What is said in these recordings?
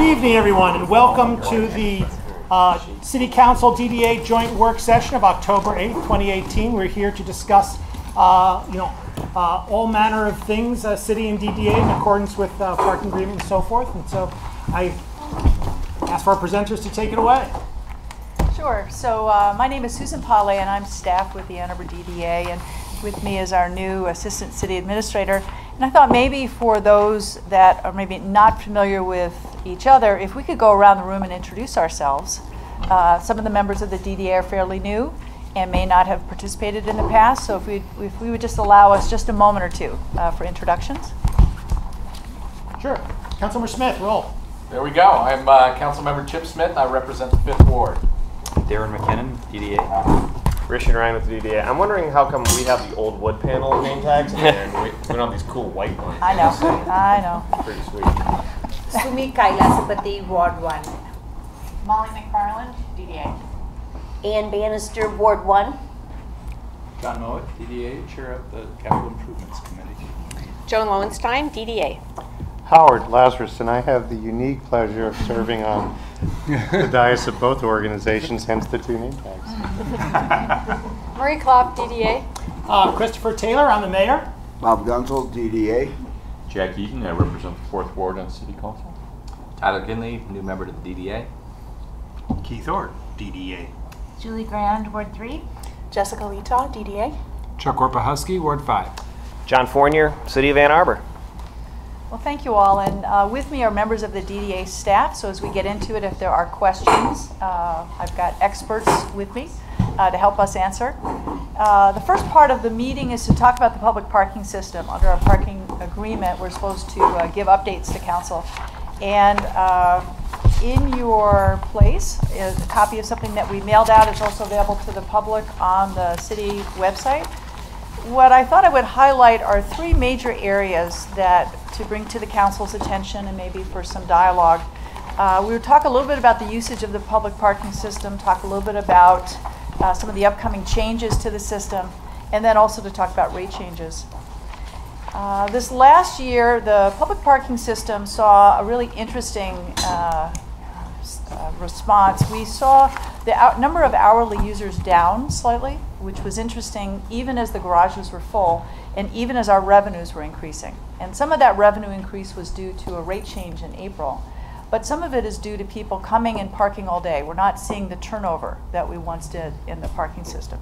evening, everyone, and welcome to the City Council DDA joint work session of October 8th, 2018. We're here to discuss, all manner of things, city and DDA in accordance with parking agreement and so forth. And so I ask for our presenters to take it away. Sure. So my name is Susan Pale, and I'm staff with the Ann Arbor DDA, and with me is our new Assistant City Administrator. And I thought maybe for those that are maybe not familiar with each other, if we could go around the room and introduce ourselves. Some of the members of the DDA are fairly new and may not have participated in the past, so if we would just allow us just a moment or two for introductions. Sure. Councilmember Smith, roll. There we go. I'm Councilmember Chip Smith. I represent the 5th Ward. Darren McKinnon, DDA. Richard Ryan with the DDA. I'm wondering how come we have the old wood panel name tags and we don't have these cool white ones. I know. Pretty sweet. Sumi Kailasapati, Ward 1. Molly McFarland, DDA. Ann Bannister, Ward 1. John Mowat, DDA, Chair of the Capital Improvements Committee. Joan Lowenstein, DDA. Howard Lazarus, and I have the unique pleasure of serving on the dais of both organizations, hence the two name tags. Marie Klopp, DDA. Christopher Taylor, I'm the mayor. Bob Gunzel, DDA. Jack Eaton. I represent the 4th Ward on City Council. Tyler Kinley, new member to the DDA. Keith Orr, DDA. Julie Grand, Ward 3. Jessica Letaw, DDA. Chuck Orpahusky, Ward 5. John Fournier, City of Ann Arbor. Well, thank you all, and with me are members of the DDA staff, so as we get into it, if there are questions, I've got experts with me to help us answer. The first part of the meeting is to talk about the public parking system. Under our parking agreement, we're supposed to give updates to council. And in your place is a copy of something that we mailed out. It's also available to the public on the city website. What I thought I would highlight are 3 major areas that to bring to the council's attention and maybe for some dialogue. We would talk a little bit about the usage of the public parking system, talk a little bit about some of the upcoming changes to the system, and then also to talk about rate changes. This last year, the public parking system saw a really interesting response. We saw the number of hourly users down slightly, which was interesting even as the garages were full and even as our revenues were increasing. And some of that revenue increase was due to a rate change in April. But some of it is due to people coming and parking all day. We're not seeing the turnover that we once did in the parking system.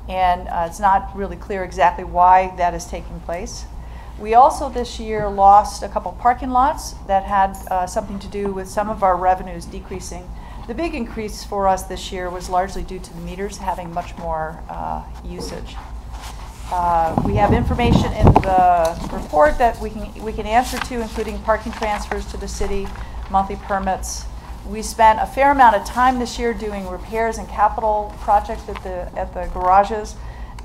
And it's not really clear exactly why that is taking place. We also this year lost a couple parking lots that had something to do with some of our revenues decreasing. The big increase for us this year was largely due to the meters having much more usage. We have information in the report that we can answer to, including parking transfers to the city, monthly permits. We spent a fair amount of time this year doing repairs and capital projects at the garages.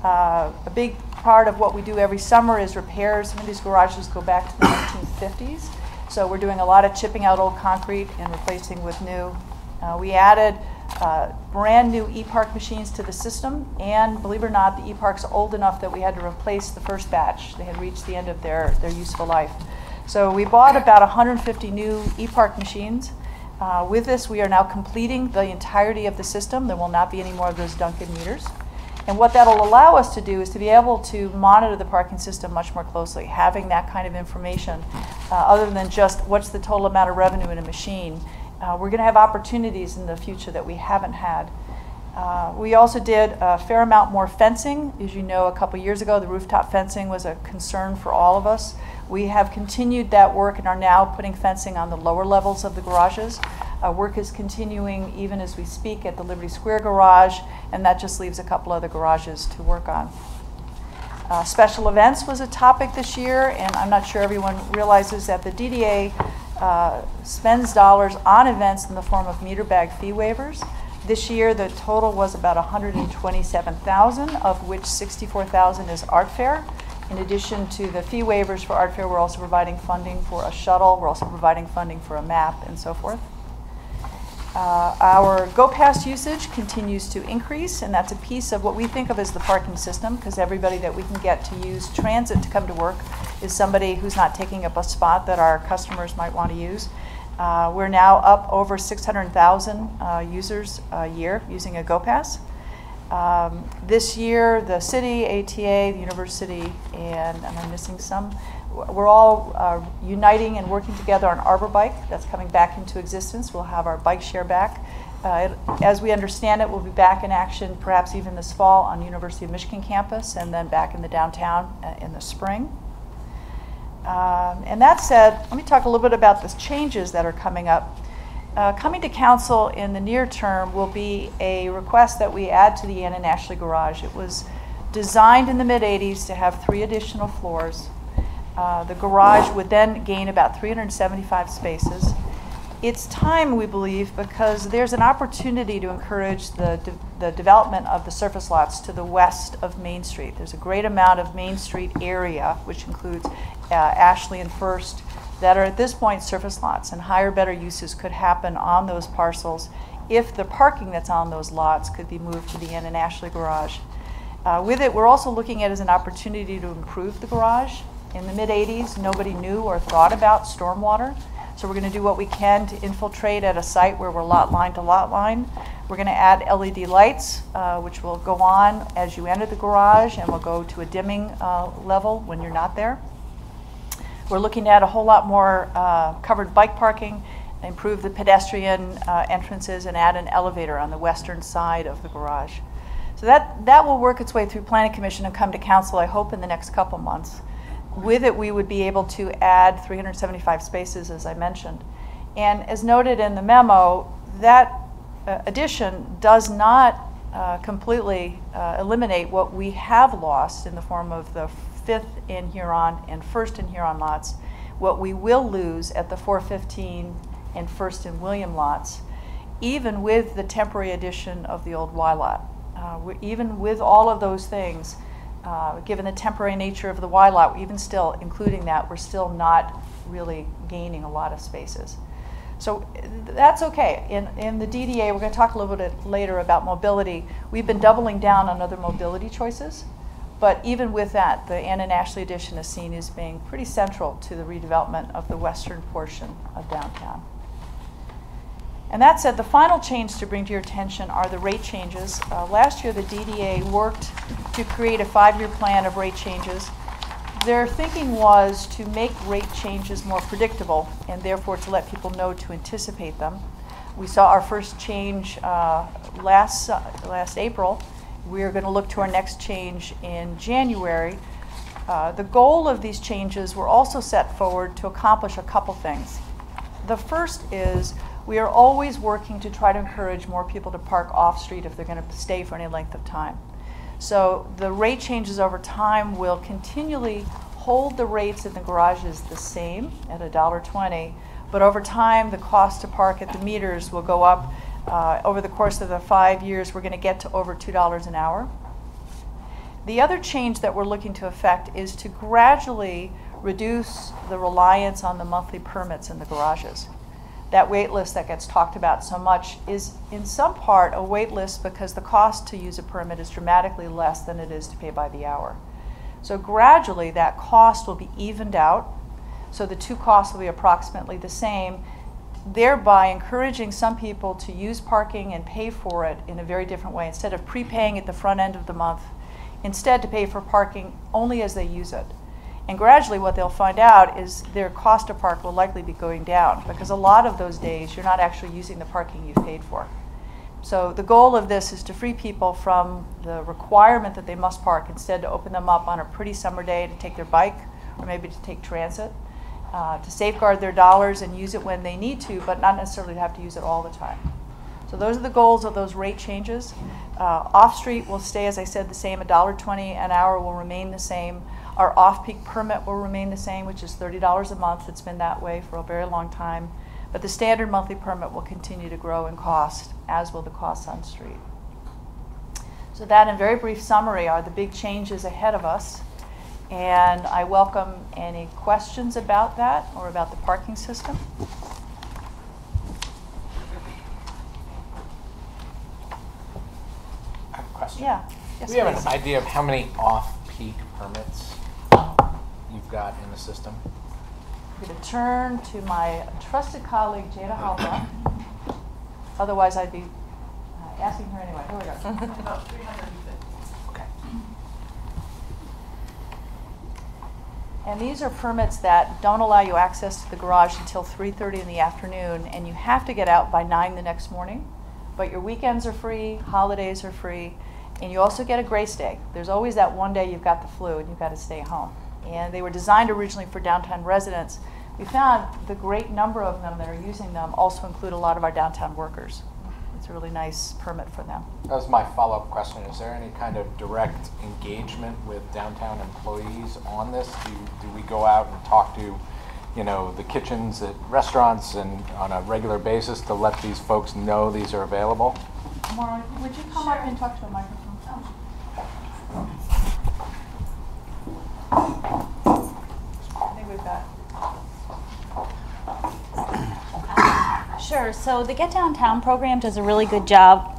A big part of what we do every summer is repairs. Some of these garages go back to the 1950s. So we're doing a lot of chipping out old concrete and replacing with new. We added brand new e-park machines to the system, and believe it or not, the e-park's old enough that we had to replace the first batch. They had reached the end of their useful life. So we bought about 150 new e-park machines. With this, we are now completing the entirety of the system. There will not be any more of those Duncan meters. And what that'll allow us to do is to be able to monitor the parking system much more closely, having that kind of information, other than just what's the total amount of revenue in a machine. We're going to have opportunities in the future that we haven't had. We also did a fair amount more fencing. As you know, a couple years ago, the rooftop fencing was a concern for all of us. We have continued that work and are now putting fencing on the lower levels of the garages. Work is continuing even as we speak at the Liberty Square garage, and that just leaves a couple other garages to work on. Special events was a topic this year, and I'm not sure everyone realizes that the DDA spends dollars on events in the form of meter bag fee waivers. This year, the total was about $127,000, of which $64,000 is art fair. In addition to the fee waivers for art fair, we're also providing funding for a shuttle. We're also providing funding for a map and so forth. Our GoPass usage continues to increase, and that's a piece of what we think of as the parking system, because everybody that we can get to use transit to come to work is somebody who's not taking up a spot that our customers might want to use. We're now up over 600,000 users a year using a GoPass. This year, the city, ATA, the university, and am I missing some? We're all uniting and working together on Arbor Bike. That's coming back into existence. We'll have our bike share back. As we understand it, we'll be back in action perhaps even this fall on University of Michigan campus and then back in the downtown in the spring. And that said, let me talk a little bit about the changes that are coming up. Coming to council in the near term will be a request that we add to the Ann and Ashley garage. It was designed in the mid-'80s to have 3 additional floors. The garage would then gain about 375 spaces. It's time, we believe, because there's an opportunity to encourage the development of the surface lots to the west of Main Street. There's a great amount of Main Street area, which includes Ashley and First, that are at this point surface lots, and higher, better uses could happen on those parcels if the parking that's on those lots could be moved to the Ann and Ashley garage. With it, we're also looking at it as an opportunity to improve the garage. In the mid-'80s, nobody knew or thought about stormwater. So we're going to do what we can to infiltrate at a site where we're lot line to lot line. We're going to add LED lights, which will go on as you enter the garage and will go to a dimming level when you're not there. We're looking at a whole lot more covered bike parking, improve the pedestrian entrances, and add an elevator on the western side of the garage. So that will work its way through Planning Commission and come to council, I hope, in the next couple months. With it, we would be able to add 375 spaces, as I mentioned. And as noted in the memo, that addition does not completely eliminate what we have lost in the form of the 5th in Huron and 1st in Huron lots, what we will lose at the 415 and 1st in William lots, even with the temporary addition of the old Y lot. Even with all of those things, given the temporary nature of the Y lot, even still, including that, we're still not really gaining a lot of spaces. So that's okay. In the DDA, we're going to talk a little bit later about mobility. We've been doubling down on other mobility choices, but even with that, the Ann and Ashley addition is seen as being pretty central to the redevelopment of the western portion of downtown. And that said, the final change to bring to your attention are the rate changes. Last year, the DDA worked to create a 5-year plan of rate changes. Their thinking was to make rate changes more predictable and therefore to let people know to anticipate them. We saw our first change last April. We're going to look to our next change in January. The goal of these changes were also set forward to accomplish a couple things. The first is we are always working to try to encourage more people to park off-street if they're going to stay for any length of time. So the rate changes over time will continually hold the rates in the garages the same at $1.20, but over time the cost to park at the meters will go up. Over the course of the 5 years, we're going to get to over $2 an hour. The other change that we're looking to effect is to gradually reduce the reliance on the monthly permits in the garages. That wait list that gets talked about so much is in some part a wait list because the cost to use a permit is dramatically less than it is to pay by the hour. So gradually that cost will be evened out, so the two costs will be approximately the same, thereby encouraging some people to use parking and pay for it in a very different way. Instead of prepaying at the front end of the month, instead to pay for parking only as they use it. And gradually what they'll find out is their cost to park will likely be going down because a lot of those days you're not actually using the parking you've paid for. So the goal of this is to free people from the requirement that they must park, instead to open them up on a pretty summer day to take their bike or maybe to take transit, to safeguard their dollars and use it when they need to, but not necessarily to have to use it all the time. So those are the goals of those rate changes. Off-street will stay, as I said, the same. $1.20 an hour will remain the same. Our off-peak permit will remain the same, which is $30 a month. It's been that way for a very long time. But the standard monthly permit will continue to grow in cost, as will the costs on street. So that, in very brief summary, are the big changes ahead of us. And I welcome any questions about that or about the parking system. I have a question. Yeah. Yes, Do we have please. an idea of how many off-peak permits you've got in the system? I'm going to turn to my trusted colleague, Jada Halpa. Otherwise, I'd be asking her anyway. Here we go. About 300 feet. Okay. And these are permits that don't allow you access to the garage until 3:30 in the afternoon, and you have to get out by 9 the next morning. But your weekends are free, holidays are free, and you also get a grace day. There's always that one day you've got the flu and you've got to stay home. And they were designed originally for downtown residents. We found the great number of them that are using them also include a lot of our downtown workers. It's a really nice permit for them. That was my follow-up question. Is there any kind of direct engagement with downtown employees on this? Do we go out and talk to, you know, the kitchens at restaurants and on a regular basis to let these folks know these are available? Maura, would you come up and talk to a microphone? I think we've got. Sure. So the Get Downtown program does a really good job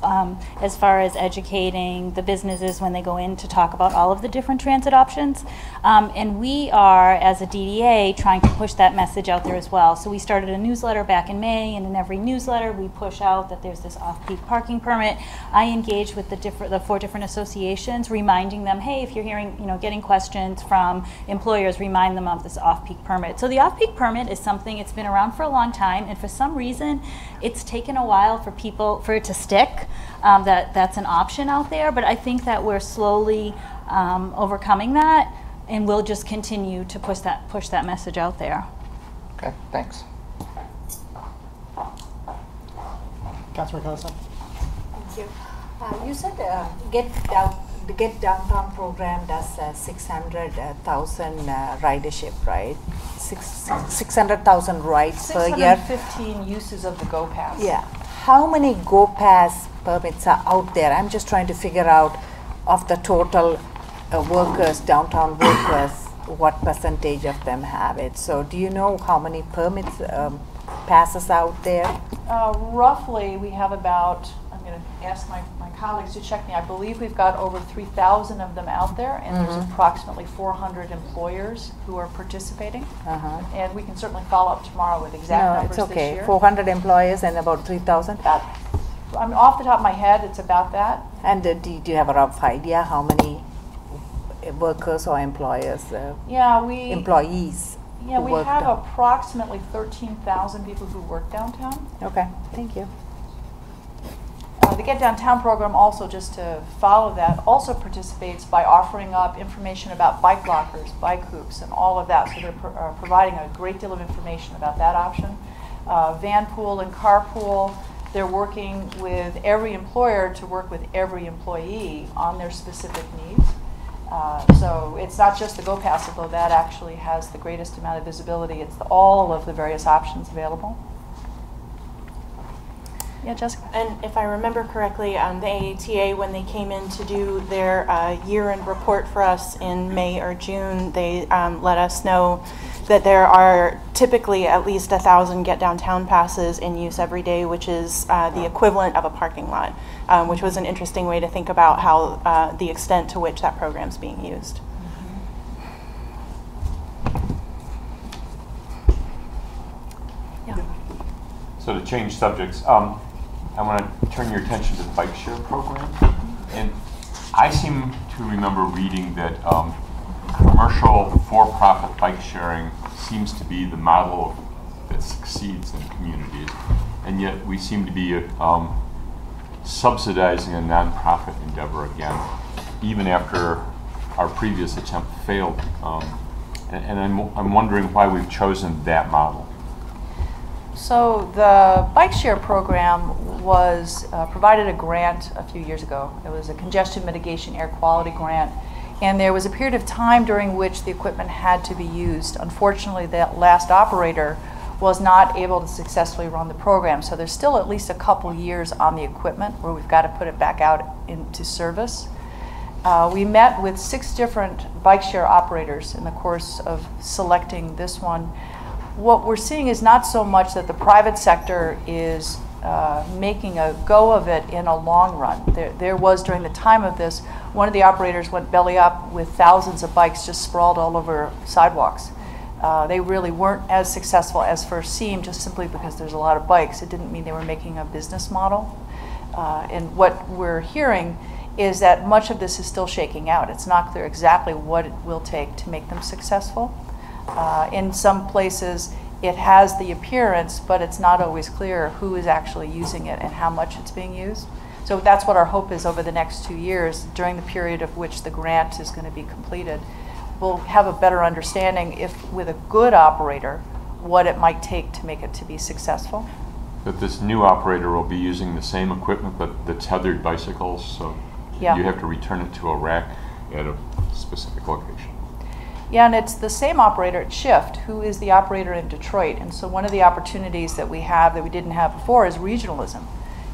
as far as educating the businesses when they go in to talk about all of the different transit options. And we are, as a DDA, trying to push that message out there as well. So we started a newsletter back in May, and in every newsletter we push out that there's this off-peak parking permit. I engage with the 4 different associations, reminding them, hey, if you're hearing, getting questions from employers, remind them of this off-peak permit. So the off-peak permit is something, it's been around for a long time, and for some reason, it's taken a while for it to stick. That's an option out there, but I think that we're slowly overcoming that, and we'll just continue to push that message out there. Okay, thanks. Councilor Kosa. Thank you. You said the Get Downtown program does 600,000 ridership, right? 600,000 rides per year. 615 uses of the Go Pass. Yeah. How many Go Pass permits are out there? I'm just trying to figure out of the total workers, downtown workers, what percentage of them have it. So do you know how many permits passes out there? Roughly, we have about, I'm going to ask my colleagues to check me, I believe we've got over 3,000 of them out there, and there's approximately 400 employers who are participating. And we can certainly follow up tomorrow with exact numbers it's okay. this year. 400 employers and about 3,000? I'm off the top of my head, it's about that. And do you have a rough idea how many workers or employers, employees? Yeah, we have approximately 13,000 people who work downtown. Okay, thank you. The Get Downtown program also, just to follow that, also participates by offering up information about bike lockers, bike hoops, and all of that. So they're providing a great deal of information about that option. Van pool and carpool, they're working with every employer to work with every employee on their specific needs. So it's not just the Go Pass, although that actually has the greatest amount of visibility. It's all of the various options available. Yeah, Jessica? And if I remember correctly, the AATA, when they came in to do their year-end report for us in May or June, they let us know that there are typically at least 1,000 Get Downtown passes in use every day, which is the equivalent of a parking lot, which was an interesting way to think about how the extent to which that program is being used. So to change subjects, I want to turn your attention to the bike share program. And I seem to remember reading that commercial for-profit bike sharing seems to be the model that succeeds in communities. And yet we seem to be subsidizing a nonprofit endeavor again, even after our previous attempt failed. And I'm wondering why we've chosen that model. So the bike share program was provided a grant a few years ago. It was a congestion mitigation air quality grant, and there was a period of time during which the equipment had to be used. Unfortunately, that last operator was not able to successfully run the program, so there's still at least a couple years on the equipment where we've got to put it back out into service. We met with 6 different bike share operators in the course of selecting this one. What we're seeing is not so much that the private sector is making a go of it in a long run. There was, during the time of this, one of the operators went belly up with thousands of bikes just sprawled all over sidewalks. They really weren't as successful as first seemed, just simply because there's a lot of bikes. It didn't mean they were making a business model. And what we're hearing is that much of this is still shaking out. It's not clear exactly what it will take to make them successful. In some places, it has the appearance, but it's not always clear who is actually using it and how much it's being used. So that's what our hope is over the next 2 years, during the period of which the grant is going to be completed. We'll have a better understanding, if with a good operator, what it might take to make it to be successful. But this new operator will be using the same equipment, but the tethered bicycles, so Yeah. you have to return it to a rack at a specific location. Yeah, and it's the same operator at Shift, who is the operator in Detroit. And so one of the opportunities that we have that we didn't have before is regionalism.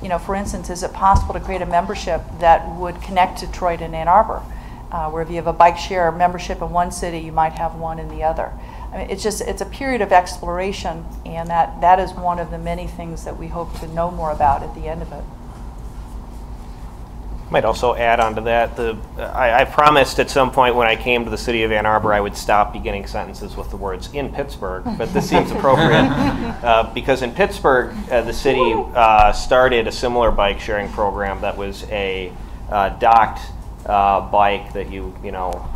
You know, for instance, is it possible to create a membership that would connect Detroit and Ann Arbor? Where if you have a bike share membership in one city, you might have one in the other. I mean, it's a period of exploration, and that is one of the many things that we hope to know more about at the end of it. Might also add on to that, I promised at some point when I came to the city of Ann Arbor I would stop beginning sentences with the words "in Pittsburgh," but this seems appropriate because in Pittsburgh the city started a similar bike sharing program that was a docked bike that you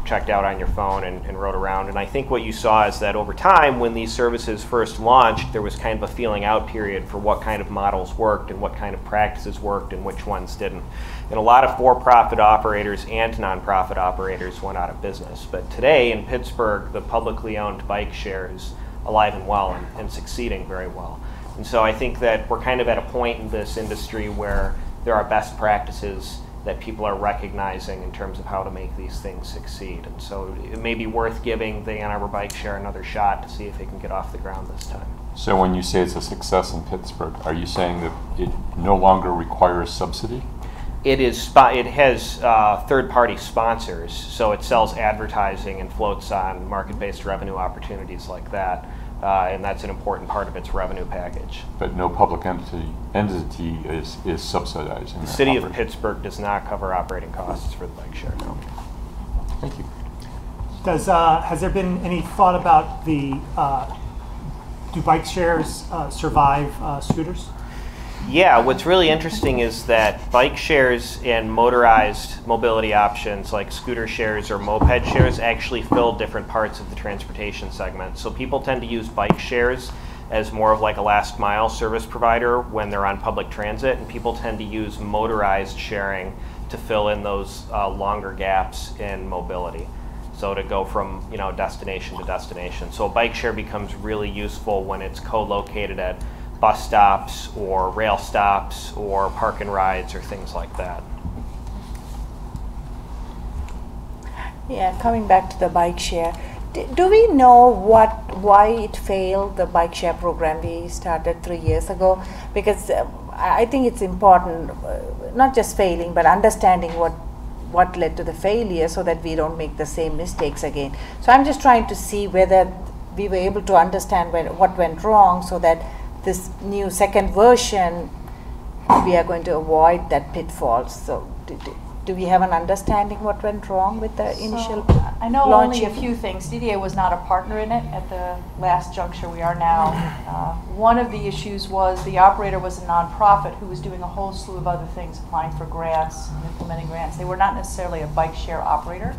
checked out on your phone and rode around. And I think what you saw is that over time, when these services first launched, there was kind of a feeling out period for what kind of models worked and what kind of practices worked and which ones didn't. And a lot of for-profit operators and nonprofit operators went out of business. But today in Pittsburgh, the publicly owned bike share is alive and well and succeeding very well. And so I think that we're kind of at a point in this industry where there are best practices that people are recognizing in terms of how to make these things succeed. And so it may be worth giving the Ann Arbor Bike Share another shot to see if it can get off the ground this time. So when you say it's a success in Pittsburgh, are you saying that it no longer requires subsidy? It has third-party sponsors, so it sells advertising and floats on market-based revenue opportunities like that. And that's an important part of its revenue package. But no public entity is subsidizing. The city of Pittsburgh does not cover operating costs for the bike share. No. Thank you. Has there been any thought about do bike shares survive scooters? Yeah, what's really interesting is that bike shares and motorized mobility options like scooter shares or moped shares actually fill different parts of the transportation segment. So people tend to use bike shares as more of like a last mile service provider when they're on public transit, and people tend to use motorized sharing to fill in those longer gaps in mobility. So to go from destination to destination. So a bike share becomes really useful when it's co-located at bus stops or rail stops or park and rides or things like that. Yeah, coming back to the bike share, do we know why it failed, the bike share program we started 3 years ago? Because I think it's important, not just failing, but understanding what led to the failure so that we don't make the same mistakes again. So I'm just trying to see whether we were able to understand what went wrong so that this new second version, we are going to avoid that pitfalls. So do we have an understanding what went wrong with the initial I know launch? only a few things. DDA was not a partner in it at the last juncture we are now. One of the issues was the operator was a nonprofit who was doing a whole slew of other things, applying for grants and implementing grants. They were not necessarily a bike share operator.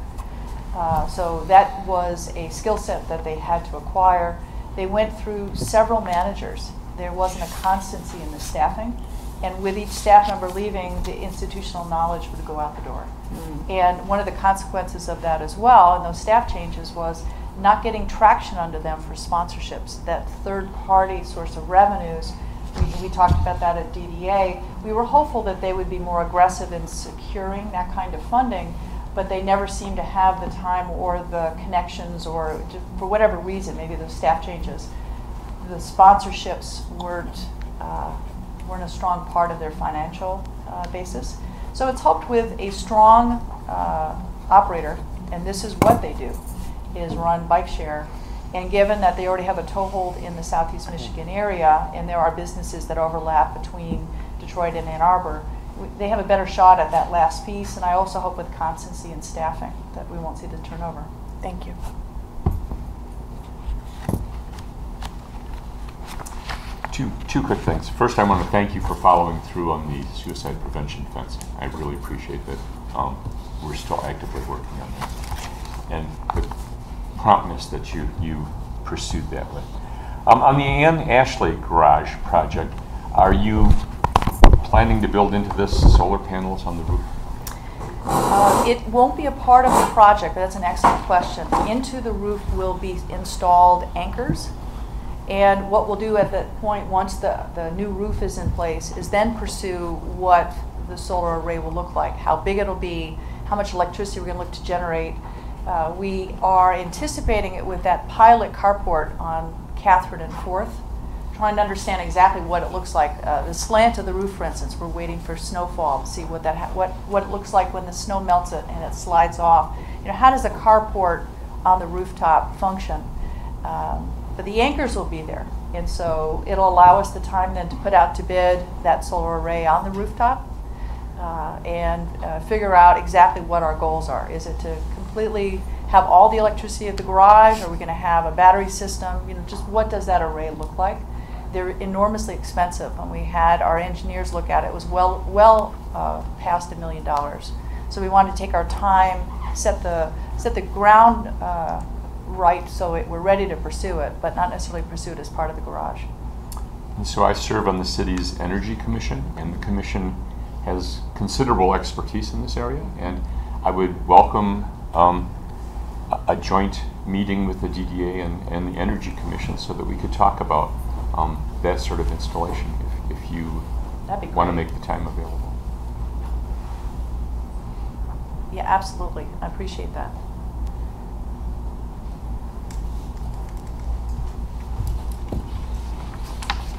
So that was a skill set that they had to acquire. They went through several managers. There wasn't a constancy in the staffing, and with each staff member leaving, the institutional knowledge would go out the door. And one of the consequences of that as well, and those staff changes, was not getting traction under them for sponsorships, that third-party source of revenues. We talked about that at DDA. We were hopeful that they would be more aggressive in securing that kind of funding, but they never seemed to have the time or the connections, or for whatever reason, maybe those staff changes, the sponsorships weren't a strong part of their financial basis. So it's hoped with a strong operator, and this is what they do, is run bike share. And given that they already have a toehold in the Southeast Michigan area, and there are businesses that overlap between Detroit and Ann Arbor, they have a better shot at that last piece. And I also hope with constancy and staffing that we won't see the turnover. Thank you. Two quick things. First, I want to thank you for following through on the suicide prevention fencing. I really appreciate that we're still actively working on that, and the promptness that you pursued that with. On the Ann Ashley Garage project, are you planning to build into this solar panels on the roof? It won't be a part of the project, but that's an excellent question. Into the roof will be installed anchors. And what we'll do at that point, once the new roof is in place, is then pursue what the solar array will look like, how big it'll be, how much electricity we're going to look to generate. We are anticipating it with that pilot carport on Catherine and 4th, trying to understand exactly what it looks like. The slant of the roof, for instance, we're waiting for snowfall to see what it looks like when the snow melts it and it slides off. How does a carport on the rooftop function? But the anchors will be there, and so it'll allow us the time then to put out to bid that solar array on the rooftop and figure out exactly what our goals are. Is it to completely have all the electricity at the garage? Are we going to have a battery system? Just what does that array look like? They're enormously expensive. When we had our engineers look at it, it was well past $1 million. So we wanted to take our time, set the ground right so we're ready to pursue it, but not necessarily pursue it as part of the garage. And so I serve on the city's Energy Commission, and the commission has considerable expertise in this area, and I would welcome a joint meeting with the DDA and the Energy Commission so that we could talk about that sort of installation if you want to make the time available. Yeah, absolutely. I appreciate that.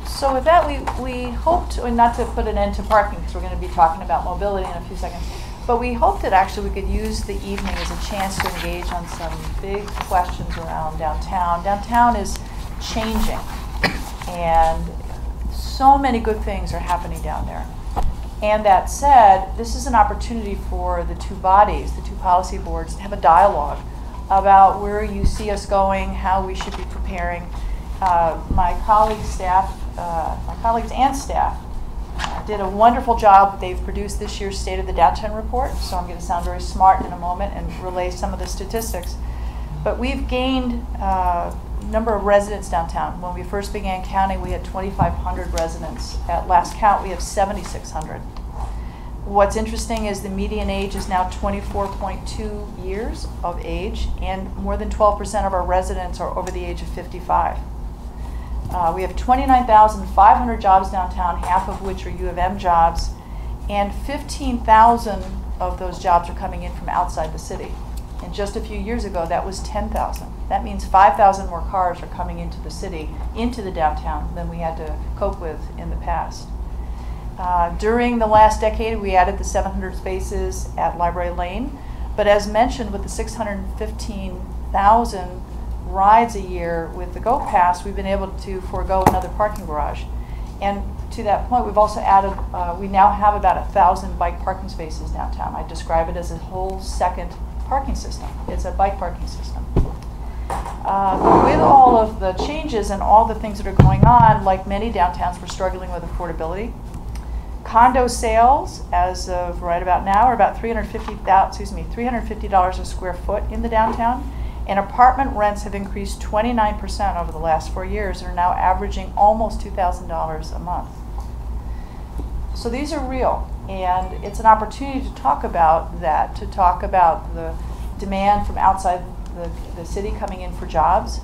So with that, we hoped, and not to put an end to parking because we're going to be talking about mobility in a few seconds, but we hoped that actually we could use the evening as a chance to engage on some big questions around downtown. Downtown is changing, and so many good things are happening down there. And that said, this is an opportunity for the two bodies, the two policy boards, to have a dialogue about where you see us going, how we should be preparing. My colleagues and staff did a wonderful job. They've produced this year's State of the Downtown report, so I'm going to sound very smart in a moment and relay some of the statistics. But we've gained a number of residents downtown. When we first began counting, we had 2,500 residents. At last count, we have 7,600. What's interesting is the median age is now 24.2 years of age, and more than 12% of our residents are over the age of 55. We have 29,500 jobs downtown, half of which are U of M jobs, and 15,000 of those jobs are coming in from outside the city. And just a few years ago, that was 10,000. That means 5,000 more cars are coming into the city, into the downtown, than we had to cope with in the past. During the last decade, we added the 700 spaces at Library Lane, but as mentioned, with the 615,000 rides a year with the Go Pass, we've been able to forego another parking garage. And to that point, we've also added, we now have about 1,000 bike parking spaces downtown. I describe it as a whole second parking system. It's a bike parking system. With all of the changes and all the things that are going on, like many downtowns, we're struggling with affordability. Condo sales, as of right about now, are about $350 a square foot in the downtown. And apartment rents have increased 29% over the last 4 years and are now averaging almost $2,000 a month. So these are real, and it's an opportunity to talk about that, to talk about the demand from outside the city coming in for jobs.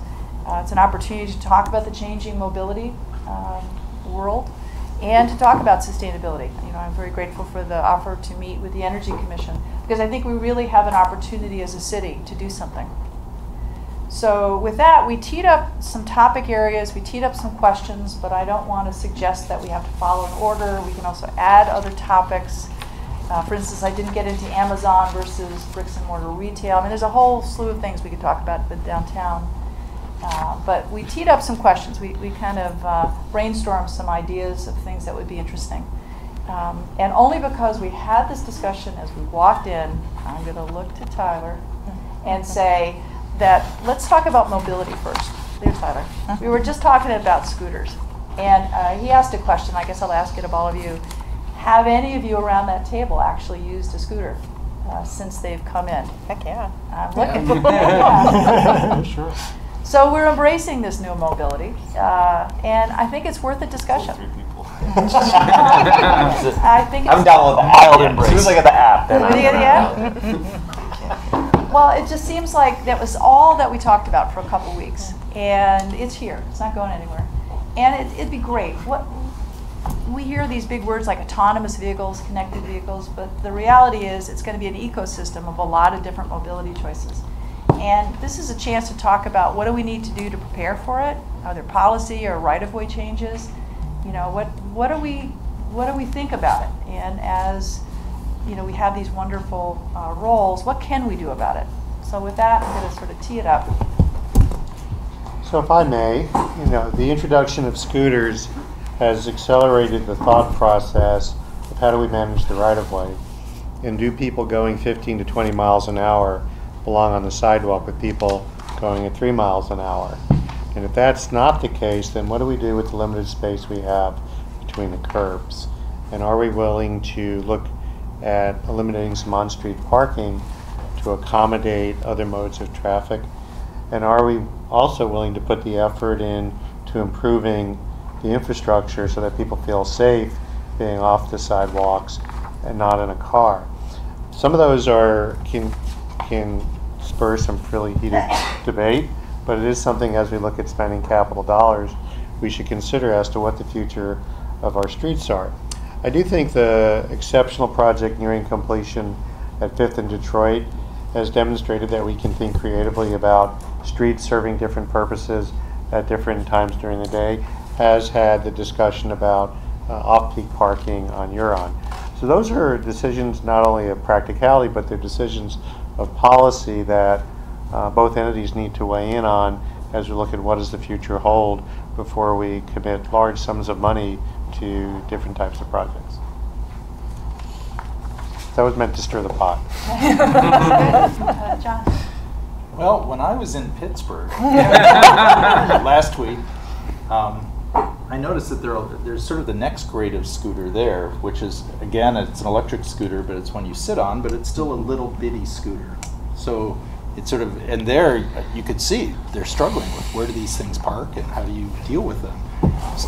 It's an opportunity to talk about the changing mobility world and to talk about sustainability. I'm very grateful for the offer to meet with the Energy Commission because I think we really have an opportunity as a city to do something. So with that, we teed up some topic areas, we teed up some questions, but I don't want to suggest that we have to follow an order. We can also add other topics. For instance, I didn't get into Amazon versus bricks and mortar retail. I mean, there's a whole slew of things we could talk about with downtown. But we teed up some questions. We kind of brainstormed some ideas of things that would be interesting. And only because we had this discussion as we walked in, I'm going to look to Tyler and say, that let's talk about mobility first. There's Tyler. We were just talking about scooters. And he asked a question, I guess I'll ask it of all of you. Have any of you around that table actually used a scooter since they've come in? Heck yeah. I'm looking. Yeah. Sure. So we're embracing this new mobility, and I think it's worth a discussion. I think I'm down with that. Mild As embrace. soon as I get the app, then Well, it just seems like that was all that we talked about for a couple weeks, and it's here. It's not going anywhere, and it'd be great. We hear these big words like autonomous vehicles, connected vehicles, but the reality is it's going to be an ecosystem of a lot of different mobility choices. And this is a chance to talk about what do we need to do to prepare for it? Are there policy or right-of-way changes? You know, what do we think about it? And as you know, we have these wonderful roles. What can we do about it? So with that, I'm going to sort of tee it up. So if I may, the introduction of scooters has accelerated the thought process of how do we manage the right-of-way, and do people going 15 to 20 miles an hour belong on the sidewalk with people going at 3 miles an hour? And if that's not the case, then what do we do with the limited space we have between the curbs? And are we willing to look at eliminating some on-street parking to accommodate other modes of traffic? And are we also willing to put the effort in to improving the infrastructure so that people feel safe being off the sidewalks and not in a car? Some of those can spur some really heated debate, but it is something, as we look at spending capital dollars, we should consider as to what the future of our streets are. I do think the exceptional project nearing completion at 5th and Detroit has demonstrated that we can think creatively about streets serving different purposes at different times during the day, has had the discussion about off-peak parking on Huron. So those are decisions not only of practicality, but they're decisions of policy that both entities need to weigh in on as we look at what does the future hold before we commit large sums of money to different types of projects. That was meant to stir the pot. John? Well, when I was in Pittsburgh last week, I noticed that there's sort of the next grade of scooter there, which is, again, it's an electric scooter, but it's one you sit on, but it's still a little bitty scooter. So it's sort of, and there you could see they're struggling with where do these things park and how do you deal with them.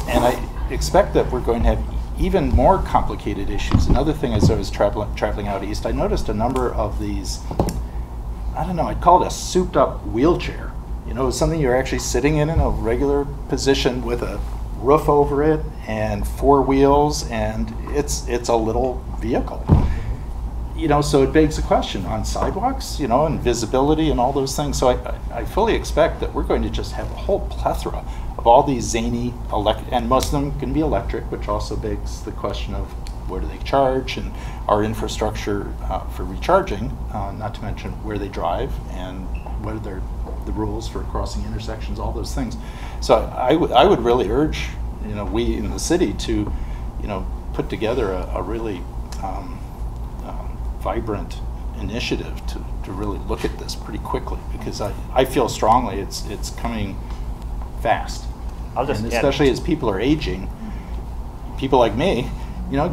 And I expect that we're going to have even more complicated issues. Another thing, as I was traveling out east, I noticed a number of these, I don't know, I'd call it a souped up wheelchair. You know, something you're actually sitting in a regular position with a roof over it and 4 wheels, and it's a little vehicle. You know, so it begs the question on sidewalks, and visibility and all those things. So I fully expect that we're going to just have a whole plethora of all these zany and most of them can be electric, which also begs the question of where do they charge and our infrastructure for recharging, not to mention where they drive and what are the rules for crossing intersections, all those things. So I would really urge, we in the city to, put together a really vibrant initiative to really look at this pretty quickly, because I feel strongly it's coming fast. And especially as people are aging, people like me,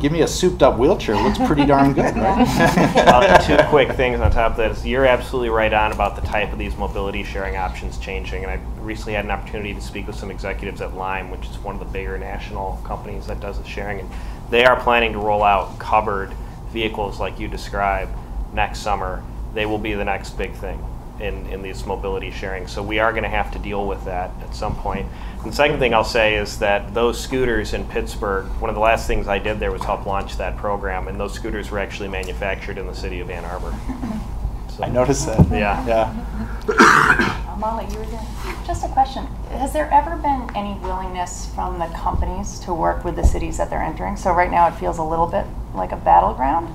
give me a souped up wheelchair, it looks pretty darn good, right? 2 quick things on top of that is you're absolutely right on about the type of these mobility sharing options changing. And I recently had an opportunity to speak with some executives at Lime, which is one of the bigger national companies that does the sharing. And they are planning to roll out covered vehicles like you described next summer. They will be the next big thing in these mobility sharing. So we are going to have to deal with that at some point. And the second thing I'll say is that those scooters in Pittsburgh, one of the last things I did there was help launch that program, and those scooters were actually manufactured in the city of Ann Arbor. So, I noticed that. Yeah. Molly, you were there. Just a question. Has there ever been any willingness from the companies to work with the cities that they're entering? So right now it feels a little bit like a battleground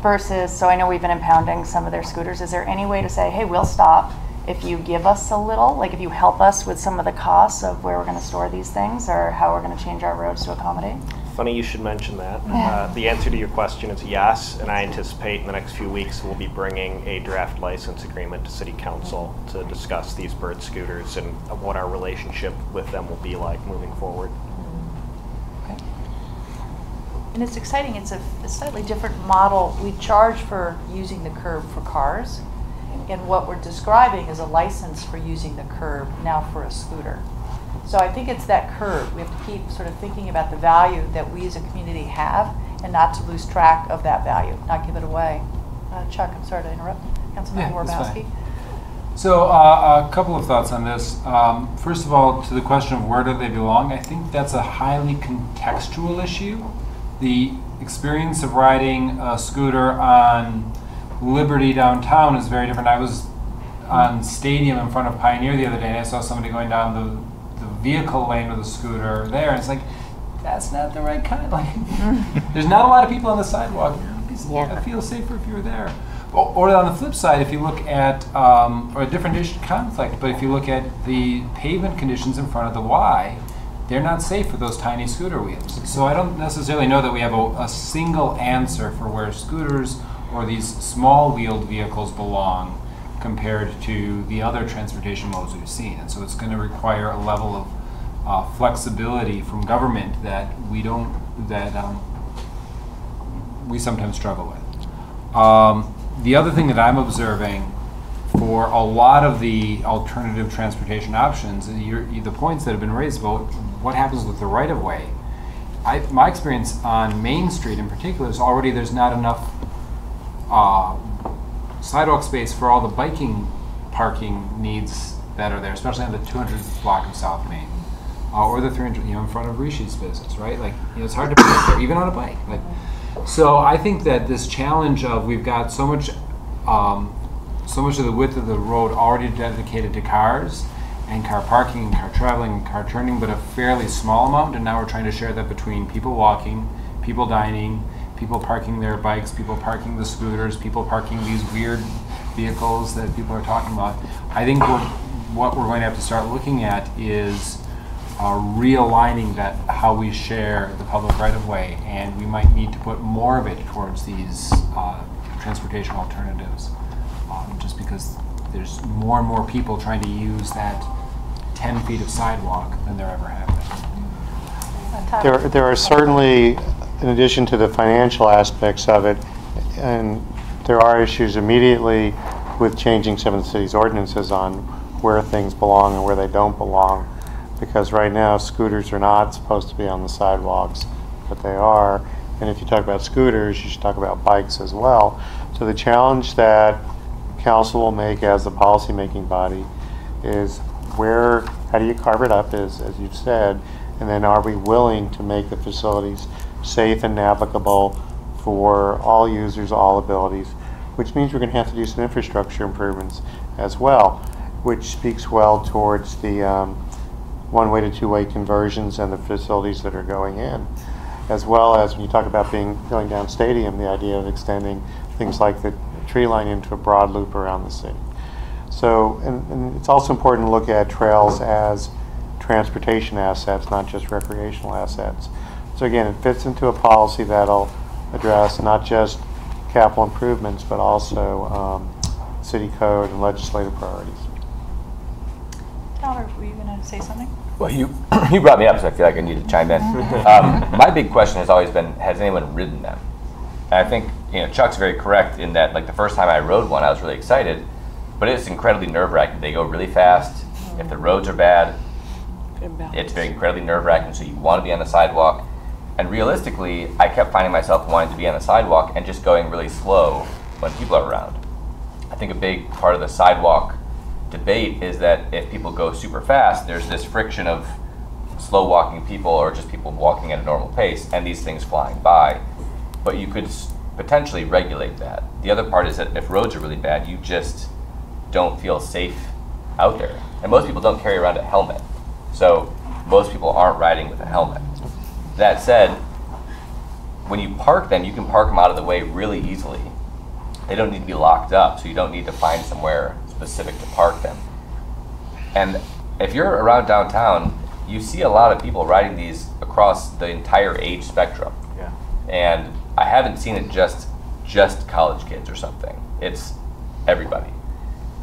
versus, so I know we've been impounding some of their scooters. Is there any way to say, hey, we'll stop if you give us a little, like if you help us with some of the costs of where we're going to store these things or how we're going to change our roads to accommodate? Funny you should mention that. The answer to your question is yes, and I anticipate in the next few weeks we'll be bringing a draft license agreement to City Council to discuss these bird scooters and what our relationship with them will be like moving forward. And it's exciting. It's a slightly different model. We charge for using the curb for cars, and what we're describing is a license for using the curb now for a scooter. So I think it's that curb. We have to keep sort of thinking about the value that we as a community have and not to lose track of that value, not give it away. Chuck, I'm sorry to interrupt. Councilman Yeah, that's Warbowski. So a couple of thoughts on this. First of all, to the question of where do they belong, I think that's a highly contextual issue. The experience of riding a scooter on Liberty downtown is very different. I was on Stadium in front of Pioneer the other day, and I saw somebody going down the vehicle lane with a scooter there, and it's like, that's not the right kind. Like, there's not a lot of people on the sidewalk. I feel safer if you were there. Or on the flip side, if you look at, or a different conflict, but if you look at the pavement conditions in front of the Y, they're not safe for those tiny scooter wheels. So I don't necessarily know that we have a single answer for where scooters or these small-wheeled vehicles belong compared to the other transportation modes we've seen. And so it's going to require a level of flexibility from government that we sometimes struggle with. The other thing that I'm observing for a lot of the alternative transportation options, the points that have been raised about what happens with the right-of-way. My experience on Main Street in particular is already there's not enough sidewalk space for all the biking parking needs that are there, especially on the 200th block of South Main, or the 300, in front of Rishi's business, right? Like, it's hard to park there, even on a bike. Like, so I think that this challenge of we've got so much of the width of the road already dedicated to cars and car parking and car traveling and car turning, but a fairly small amount, and now we're trying to share that between people walking, people dining, people parking their bikes, people parking the scooters, people parking these weird vehicles that people are talking about. I think what we're going to have to start looking at is realigning that how we share the public right-of-way, and we might need to put more of it towards these transportation alternatives, just because there's more and more people trying to use that 10 feet of sidewalk than there ever have been. There are certainly, in addition to the financial aspects of it, and there are issues immediately with changing some of the city's ordinances on where things belong and where they don't belong. Because right now, scooters are not supposed to be on the sidewalks, but they are. And if you talk about scooters, you should talk about bikes as well. So the challenge that council will make as the policy-making body is how do you carve it up, as you've said, and then are we willing to make the facilities safe and navigable for all users, all abilities, which means we're going to have to do some infrastructure improvements as well, which speaks well towards the one-way to two-way conversions and the facilities that are going in, as well as when you talk about going down Stadium, the idea of extending things like the tree line into a broad loop around the city. So, and it's also important to look at trails as transportation assets, not just recreational assets. So again, it fits into a policy that'll address not just capital improvements, but also city code and legislative priorities. Tyler, were you going to say something? Well, you brought me up, so I feel like I need to chime in. My big question has always been, has anyone ridden them? And I think Chuck's very correct in that, like, the first time I rode one, I was really excited, but it's incredibly nerve-wracking. They go really fast. If the roads are bad, it's very incredibly nerve-wracking, so you want to be on the sidewalk. And realistically, I kept finding myself wanting to be on the sidewalk and just going really slow when people are around. I think a big part of the sidewalk debate is that if people go super fast, there's this friction of slow walking people or just people walking at a normal pace and these things flying by. But you could potentially regulate that. The other part is that if roads are really bad, you just don't feel safe out there. And most people don't carry around a helmet. So most people aren't riding with a helmet. That said, when you park them, you can park them out of the way really easily. They don't need to be locked up, so you don't need to find somewhere specific to park them. And if you're around downtown, you see a lot of people riding these across the entire age spectrum. Yeah. And I haven't seen it just college kids or something. It's everybody.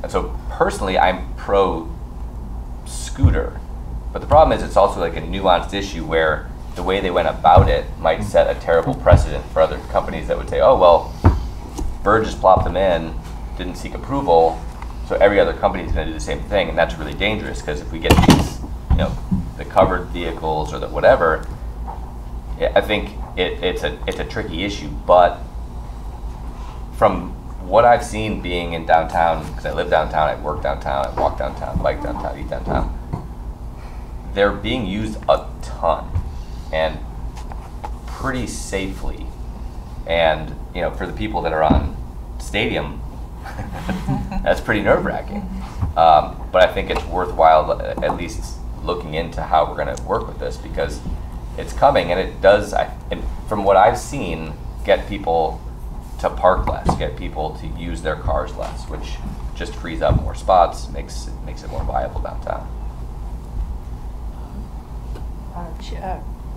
And so personally, I'm pro scooter. But the problem is it's also like a nuanced issue where the way they went about it might set a terrible precedent for other companies that would say, oh, well, Bird just plopped them in, didn't seek approval, so every other company is going to do the same thing, and that's really dangerous because if we get these, the covered vehicles or the whatever, I think it's a tricky issue. But from what I've seen being in downtown, because I live downtown, I work downtown, I walk downtown, bike downtown, eat downtown, they're being used a ton and pretty safely. And for the people that are on Stadium, that's pretty nerve-wracking. But I think it's worthwhile at least looking into how we're going to work with this, because it's coming, and it does, and from what I've seen, get people to park less, get people to use their cars less, which just frees up more spots, makes it more viable downtown.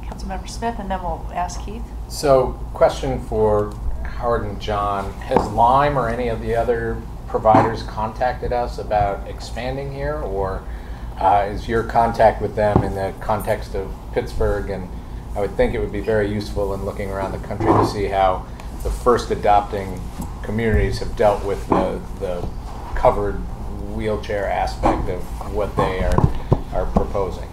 Councilmember Smith, and then we'll ask Keith. So, question for Howard and John. Has Lime or any of the other providers contacted us about expanding here, or is your contact with them in the context of Pittsburgh? And I would think it would be very useful in looking around the country to see how the first adopting communities have dealt with the covered wheelchair aspect of what they are proposing.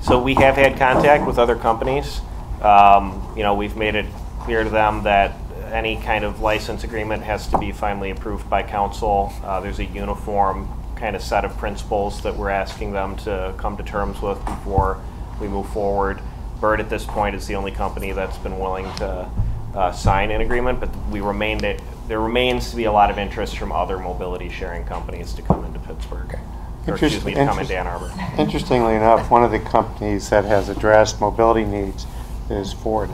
So we have had contact with other companies. We've made it clear to them that any kind of license agreement has to be finally approved by council. There's a uniform kind of set of principles that we're asking them to come to terms with before we move forward. Bird at this point is the only company that's been willing to sign an agreement, but there remains to be a lot of interest from other mobility sharing companies to come into Pittsburgh. Or excuse me, to come into Ann Arbor. Interestingly enough, one of the companies that has addressed mobility needs is Ford,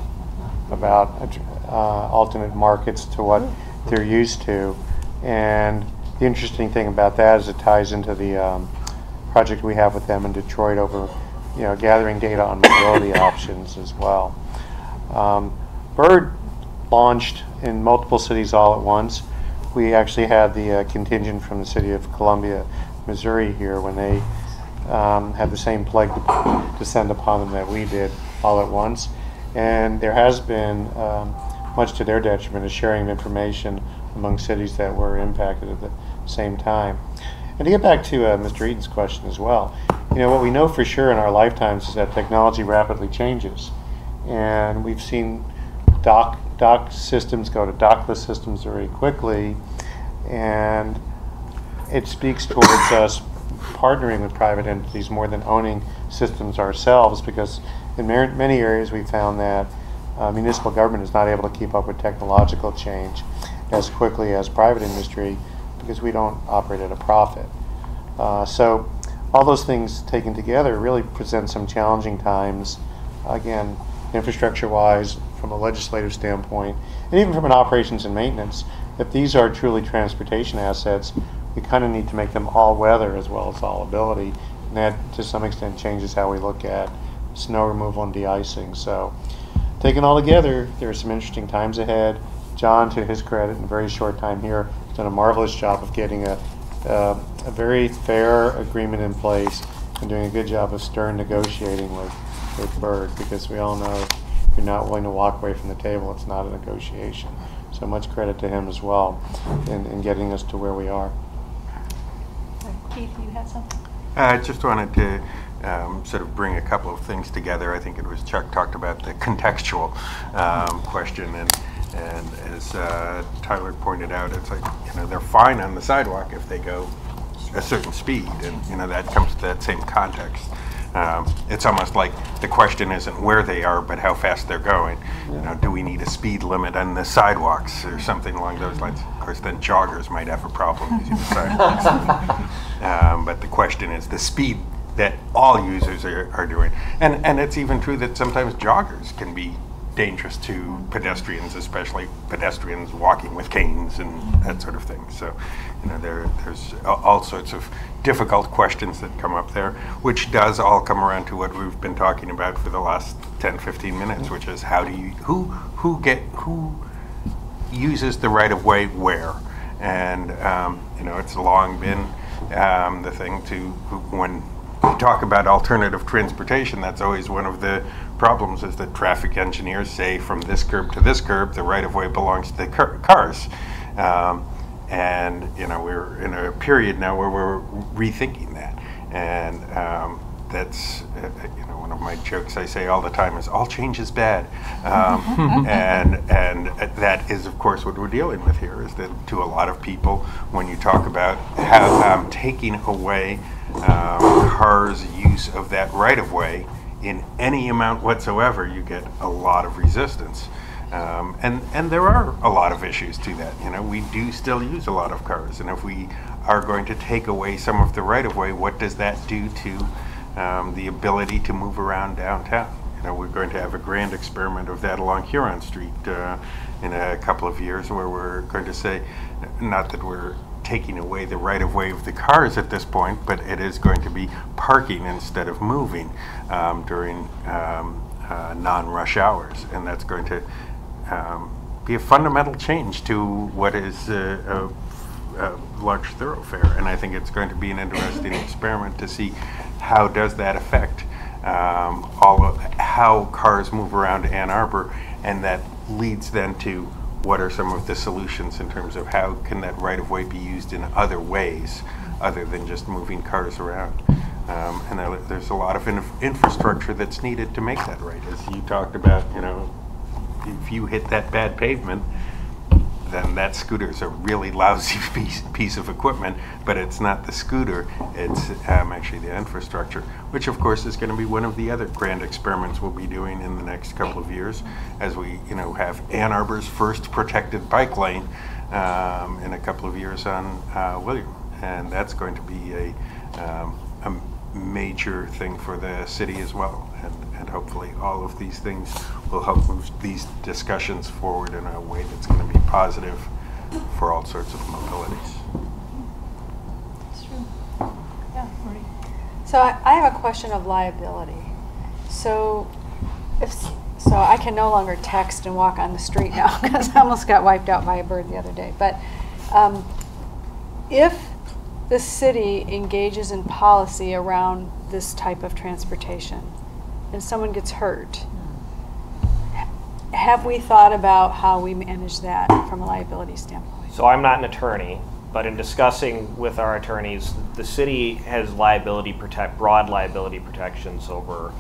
about alternate markets to what they're used to. And the interesting thing about that is it ties into the project we have with them in Detroit over, gathering data on mobility options as well. Bird launched in multiple cities all at once. We actually had the contingent from the city of Columbia, Missouri here when they had the same plague descend upon them that we did all at once. And there has been, much to their detriment, a sharing of information among cities that were impacted at the same time. And to get back to Mr. Eaton's question as well, what we know for sure in our lifetimes is that technology rapidly changes. And we've seen dock systems go to dockless systems very quickly, and it speaks towards us partnering with private entities more than owning systems ourselves, because in many areas we found that municipal government is not able to keep up with technological change as quickly as private industry because we don't operate at a profit. So all those things taken together really present some challenging times, again, infrastructure-wise, from a legislative standpoint, and even from an operations and maintenance. If these are truly transportation assets, we kind of need to make them all-weather as well as all-ability, and that to some extent changes how we look at snow removal and de-icing. So taken all together, there are some interesting times ahead. John, to his credit, in a very short time here, has done a marvelous job of getting a very fair agreement in place and doing a good job of stern negotiating with Bird, because we all know if you're not willing to walk away from the table, it's not a negotiation. So much credit to him as well in getting us to where we are. Keith, you had something? I just wanted to sort of bring a couple of things together. I think it was Chuck talked about the contextual question, and as Tyler pointed out, it's like, they're fine on the sidewalk if they go a certain speed, and that comes to that same context. It's almost like the question isn't where they are, but how fast they're going. Do we need a speed limit on the sidewalks or something along those lines? Of course, then joggers might have a problem using the sidewalks. But the question is the speed that all users are doing. And it's even true that sometimes joggers can be dangerous to pedestrians, especially pedestrians walking with canes and that sort of thing. So, there's all sorts of difficult questions that come up there, which does all come around to what we've been talking about for the last 10-15 minutes, which is who uses the right of way where. And it's long been the thing to when you talk about alternative transportation, that's always one of the problems, is that traffic engineers say from this curb to this curb, the right-of-way belongs to the cars. And we're in a period now where we're rethinking that. And that's one of my jokes I say all the time is all change is bad. And that is, of course, what we're dealing with here, is that to a lot of people, when you talk about how taking away cars' use of that right-of-way in any amount whatsoever, you get a lot of resistance. And there are a lot of issues to that. We do still use a lot of cars, and if we are going to take away some of the right-of-way, what does that do to the ability to move around downtown? We're going to have a grand experiment of that along Huron Street in a couple of years, where we're going to say, not that we're taking away the right-of-way of the cars at this point, but it is going to be parking instead of moving during non-rush hours, and that's going to be a fundamental change to what is a large thoroughfare. And I think it's going to be an interesting experiment to see how does that affect all of how cars move around Ann Arbor, and that leads then to what are some of the solutions in terms of how can that right-of-way be used in other ways other than just moving cars around. And there's a lot of infrastructure that's needed to make that right. As you talked about, if you hit that bad pavement, then that scooter's a really lousy piece of equipment, but it's not the scooter, it's actually the infrastructure, which of course is going to be one of the other grand experiments we'll be doing in the next couple of years, as we have Ann Arbor's first protected bike lane in a couple of years on William, and that's going to be a major thing for the city as well, and hopefully all of these things will help move these discussions forward in a way that's going to be positive for all sorts of mobilities. That's true. Yeah, Marie. So I have a question of liability. So I can no longer text and walk on the street now because I almost got wiped out by a bird the other day. But if the city engages in policy around this type of transportation and someone gets hurt, have we thought about how we manage that from a liability standpoint? So I'm not an attorney, but in discussing with our attorneys, the city has broad liability protections over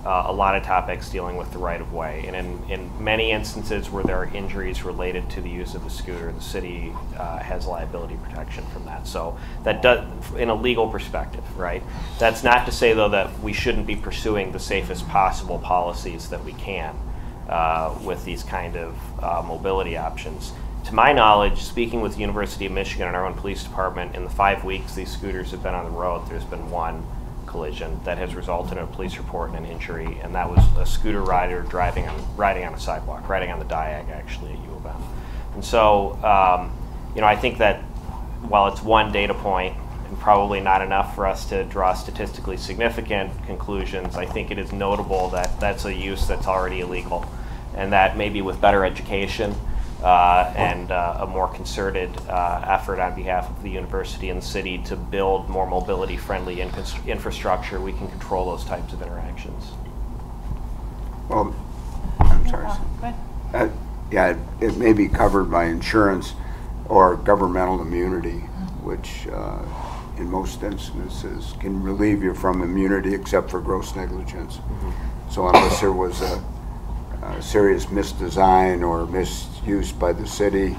a lot of topics dealing with the right-of-way. And in many instances where there are injuries related to the use of the scooter, the city has liability protection from that. So that does, in a legal perspective, right? That's not to say, though, that we shouldn't be pursuing the safest possible policies that we can with these kind of mobility options. To my knowledge, speaking with the University of Michigan and our own police department, in the 5 weeks these scooters have been on the road, there's been one collision that has resulted in a police report and an injury, and that was a scooter rider riding on a sidewalk, riding on the diag actually at U of M. And so, I think that while it's one data point and probably not enough for us to draw statistically significant conclusions, I think it is notable that that's a use that's already illegal, and that maybe with better education and a more concerted effort on behalf of the university and the city to build more mobility-friendly infrastructure, we can control those types of interactions. Well, I'm sorry. Yeah, it may be covered by insurance or governmental immunity, which in most instances can relieve you from immunity except for gross negligence. Mm-hmm. So unless there was a serious misdesign or misuse by the city,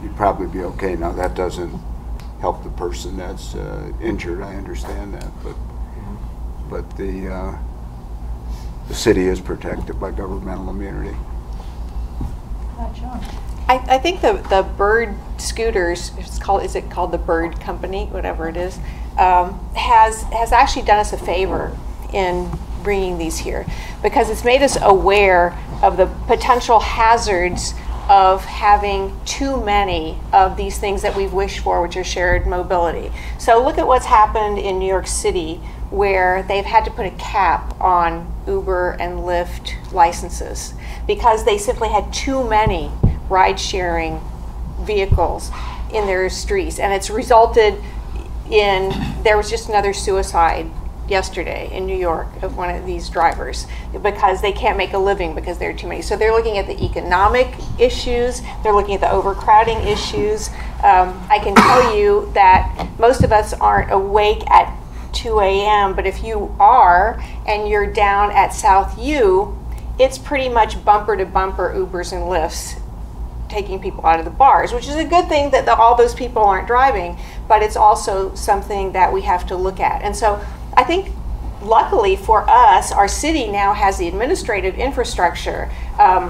you'd probably be okay. Now that doesn't help the person that's injured, I understand that, but the city is protected by governmental immunity. I think the Bird scooters, is it called the Bird Company, whatever it is, has actually done us a favor in bringing these here, because it's made us aware of the potential hazards of having too many of these things that we've wished for, which are shared mobility. So look at what's happened in New York City, where they've had to put a cap on Uber and Lyft licenses because they simply had too many ride-sharing vehicles in their streets, and it's resulted there was just another suicide yesterday in New York of one of these drivers because they can't make a living because there are too many. So they're looking at the economic issues, they're looking at the overcrowding issues. I can tell you that most of us aren't awake at 2 a.m., but if you are and you're down at South U, it's pretty much bumper to bumper Ubers and Lyfts taking people out of the bars, which is a good thing that all those people aren't driving, but it's also something that we have to look at. And so I think luckily for us, our city now has the administrative infrastructure.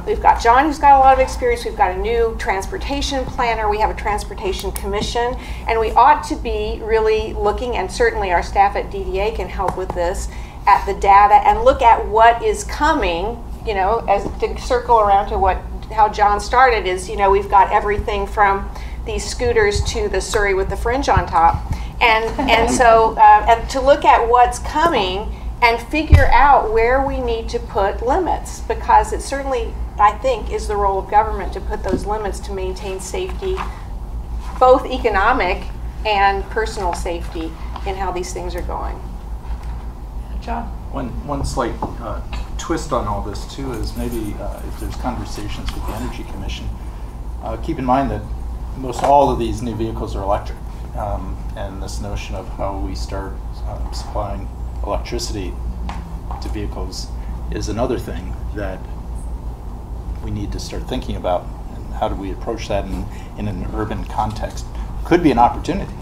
We've got John, who's got a lot of experience. We've got a new transportation planner. We have a transportation commission. And we ought to be really looking, and certainly our staff at DDA can help with this, at the data and look at what is coming, you know, as to circle around to how John started is, you know, we've got everything from these scooters to the Surrey with the fringe on top. And so and to look at what's coming and figure out where we need to put limits, because it certainly, I think, is the role of government to put those limits to maintain safety, both economic and personal safety in how these things are going. John? One slight twist on all this too is maybe if there's conversations with the Energy Commission, keep in mind that most all of these new vehicles are electric. And this notion of how we start supplying electricity to vehicles is another thing that we need to start thinking about. And how do we approach that in an urban context? Could be an opportunity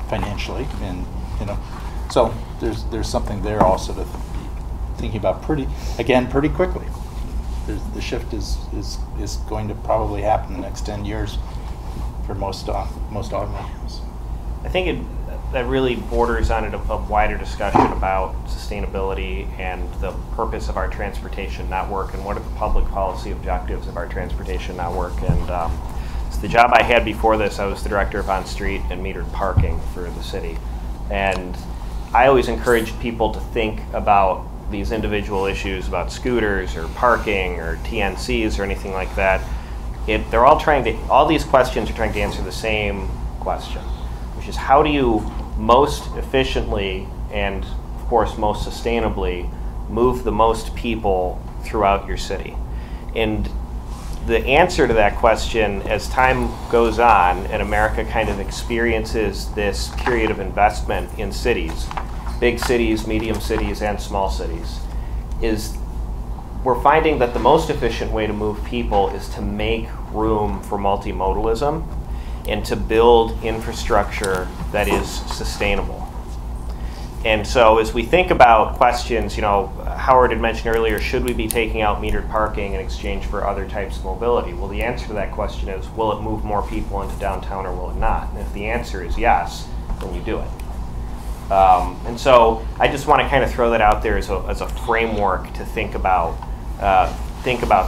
financially, and you know, so there's something there also to be thinking about pretty quickly. The shift is going to probably happen in the next 10 years. For most automobiles. I think that really borders on a wider discussion about sustainability and the purpose of our transportation network and what are the public policy objectives of our transportation network. And so the job I had before this, I was the director of on-street and metered parking for the city. And I always encourage people to think about these individual issues about scooters or parking or TNCs or anything like that. They're all these questions are trying to answer the same question, which is how do you most efficiently and, of course, most sustainably move the most people throughout your city? And the answer to that question, as time goes on and America kind of experiences this period of investment in cities, big cities, medium cities, and small cities, is we're finding that the most efficient way to move people is to make room for multimodalism and to build infrastructure that is sustainable. And so as we think about questions, you know, Howard had mentioned earlier, should we be taking out metered parking in exchange for other types of mobility? Well, the answer to that question is, will it move more people into downtown or will it not? And if the answer is yes, then you do it. And so I just want to kind of throw that out there as a framework to think about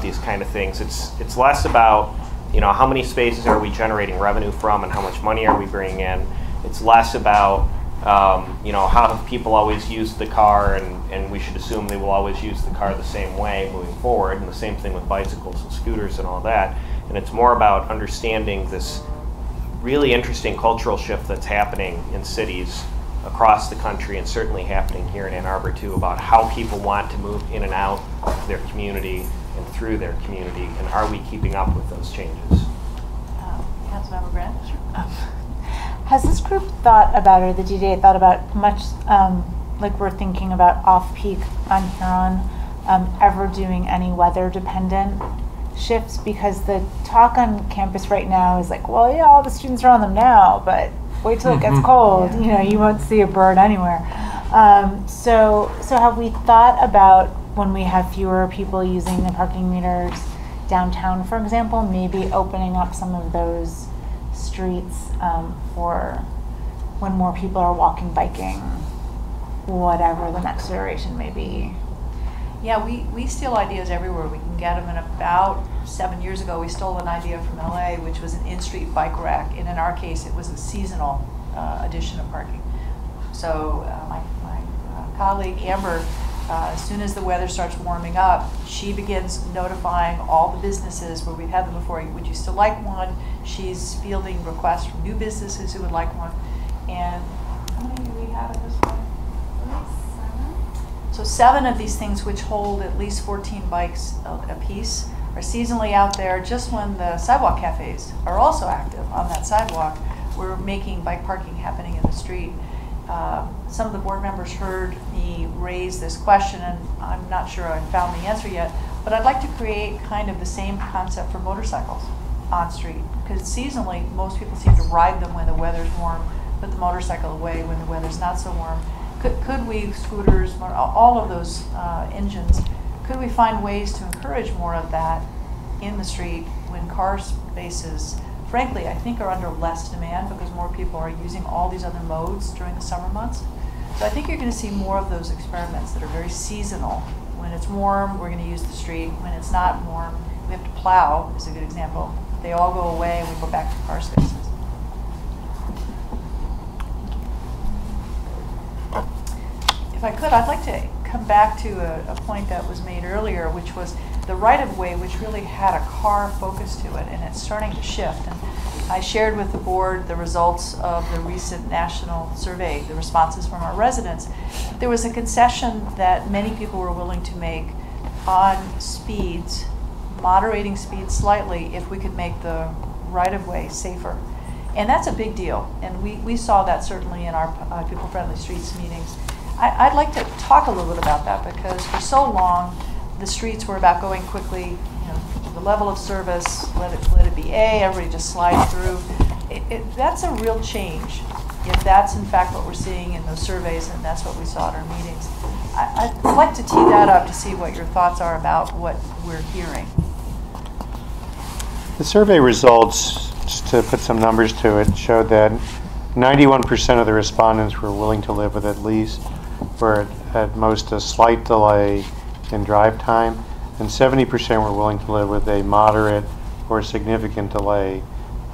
these kind of things. It's less about, you know, how many spaces are we generating revenue from and how much money are we bringing in. It's less about, you know, how have people always used the car and we should assume they will always use the car the same way moving forward, and the same thing with bicycles and scooters and all that. And it's more about understanding this really interesting cultural shift that's happening in cities across the country, and certainly happening here in Ann Arbor too, about how people want to move in and out of their community and through their community, and are we keeping up with those changes? Councilmember Grant? Has this group thought about, or the DDA thought about much, like we're thinking about off-peak on Huron, ever doing any weather-dependent shifts? Because the talk on campus right now is like, well, yeah, all the students are on them now, but wait till it gets cold, you know, you won't see a bird anywhere. So have we thought about when we have fewer people using the parking meters downtown, for example, maybe opening up some of those streets for when more people are walking, biking, whatever the next iteration may be? Yeah, we steal ideas everywhere we can get them, and about 7 years ago we stole an idea from LA, which was an in-street bike rack, and in our case it was a seasonal addition of parking. So my colleague Amber, as soon as the weather starts warming up, she begins notifying all the businesses where we've had them before, would you still like one? She's fielding requests from new businesses who would like one. And how many do we have at this point? 7. So 7 of these things, which hold at least 14 bikes a piece, are seasonally out there just when the sidewalk cafes are also active on that sidewalk. We're making bike parking happening in the street. Some of the board members heard me raise this question, and I'm not sure I found the answer yet, but I'd like to create kind of the same concept for motorcycles on street, because seasonally most people seem to ride them when the weather's warm, put the motorcycle away when the weather's not so warm. Could we, scooters, all of those engines, could we find ways to encourage more of that in the street when car spaces, frankly, I think are under less demand because more people are using all these other modes during the summer months. So I think you're going to see more of those experiments that are very seasonal. When it's warm, we're going to use the street. When it's not warm, we have to plow, is a good example. They all go away and we go back to car spaces. If I could, I'd like to come back to a point that was made earlier, which was the right-of-way, which really had a car focus to it, and it's starting to shift. And I shared with the board the results of the recent national survey, the responses from our residents. There was a concession that many people were willing to make on speeds, moderating speeds slightly if we could make the right-of-way safer. And that's a big deal, and we saw that certainly in our People-Friendly Streets meetings. I'd like to talk a little bit about that, because for so long, the streets were about going quickly, you know, the level of service, let it be A, everybody just slides through. That's a real change, if that's in fact what we're seeing in those surveys, and that's what we saw at our meetings. I'd like to tee that up to see what your thoughts are about what we're hearing. The survey results, just to put some numbers to it, showed that 91% of the respondents were willing to live with at least, or at most, a slight delay in drive time, and 70% were willing to live with a moderate or significant delay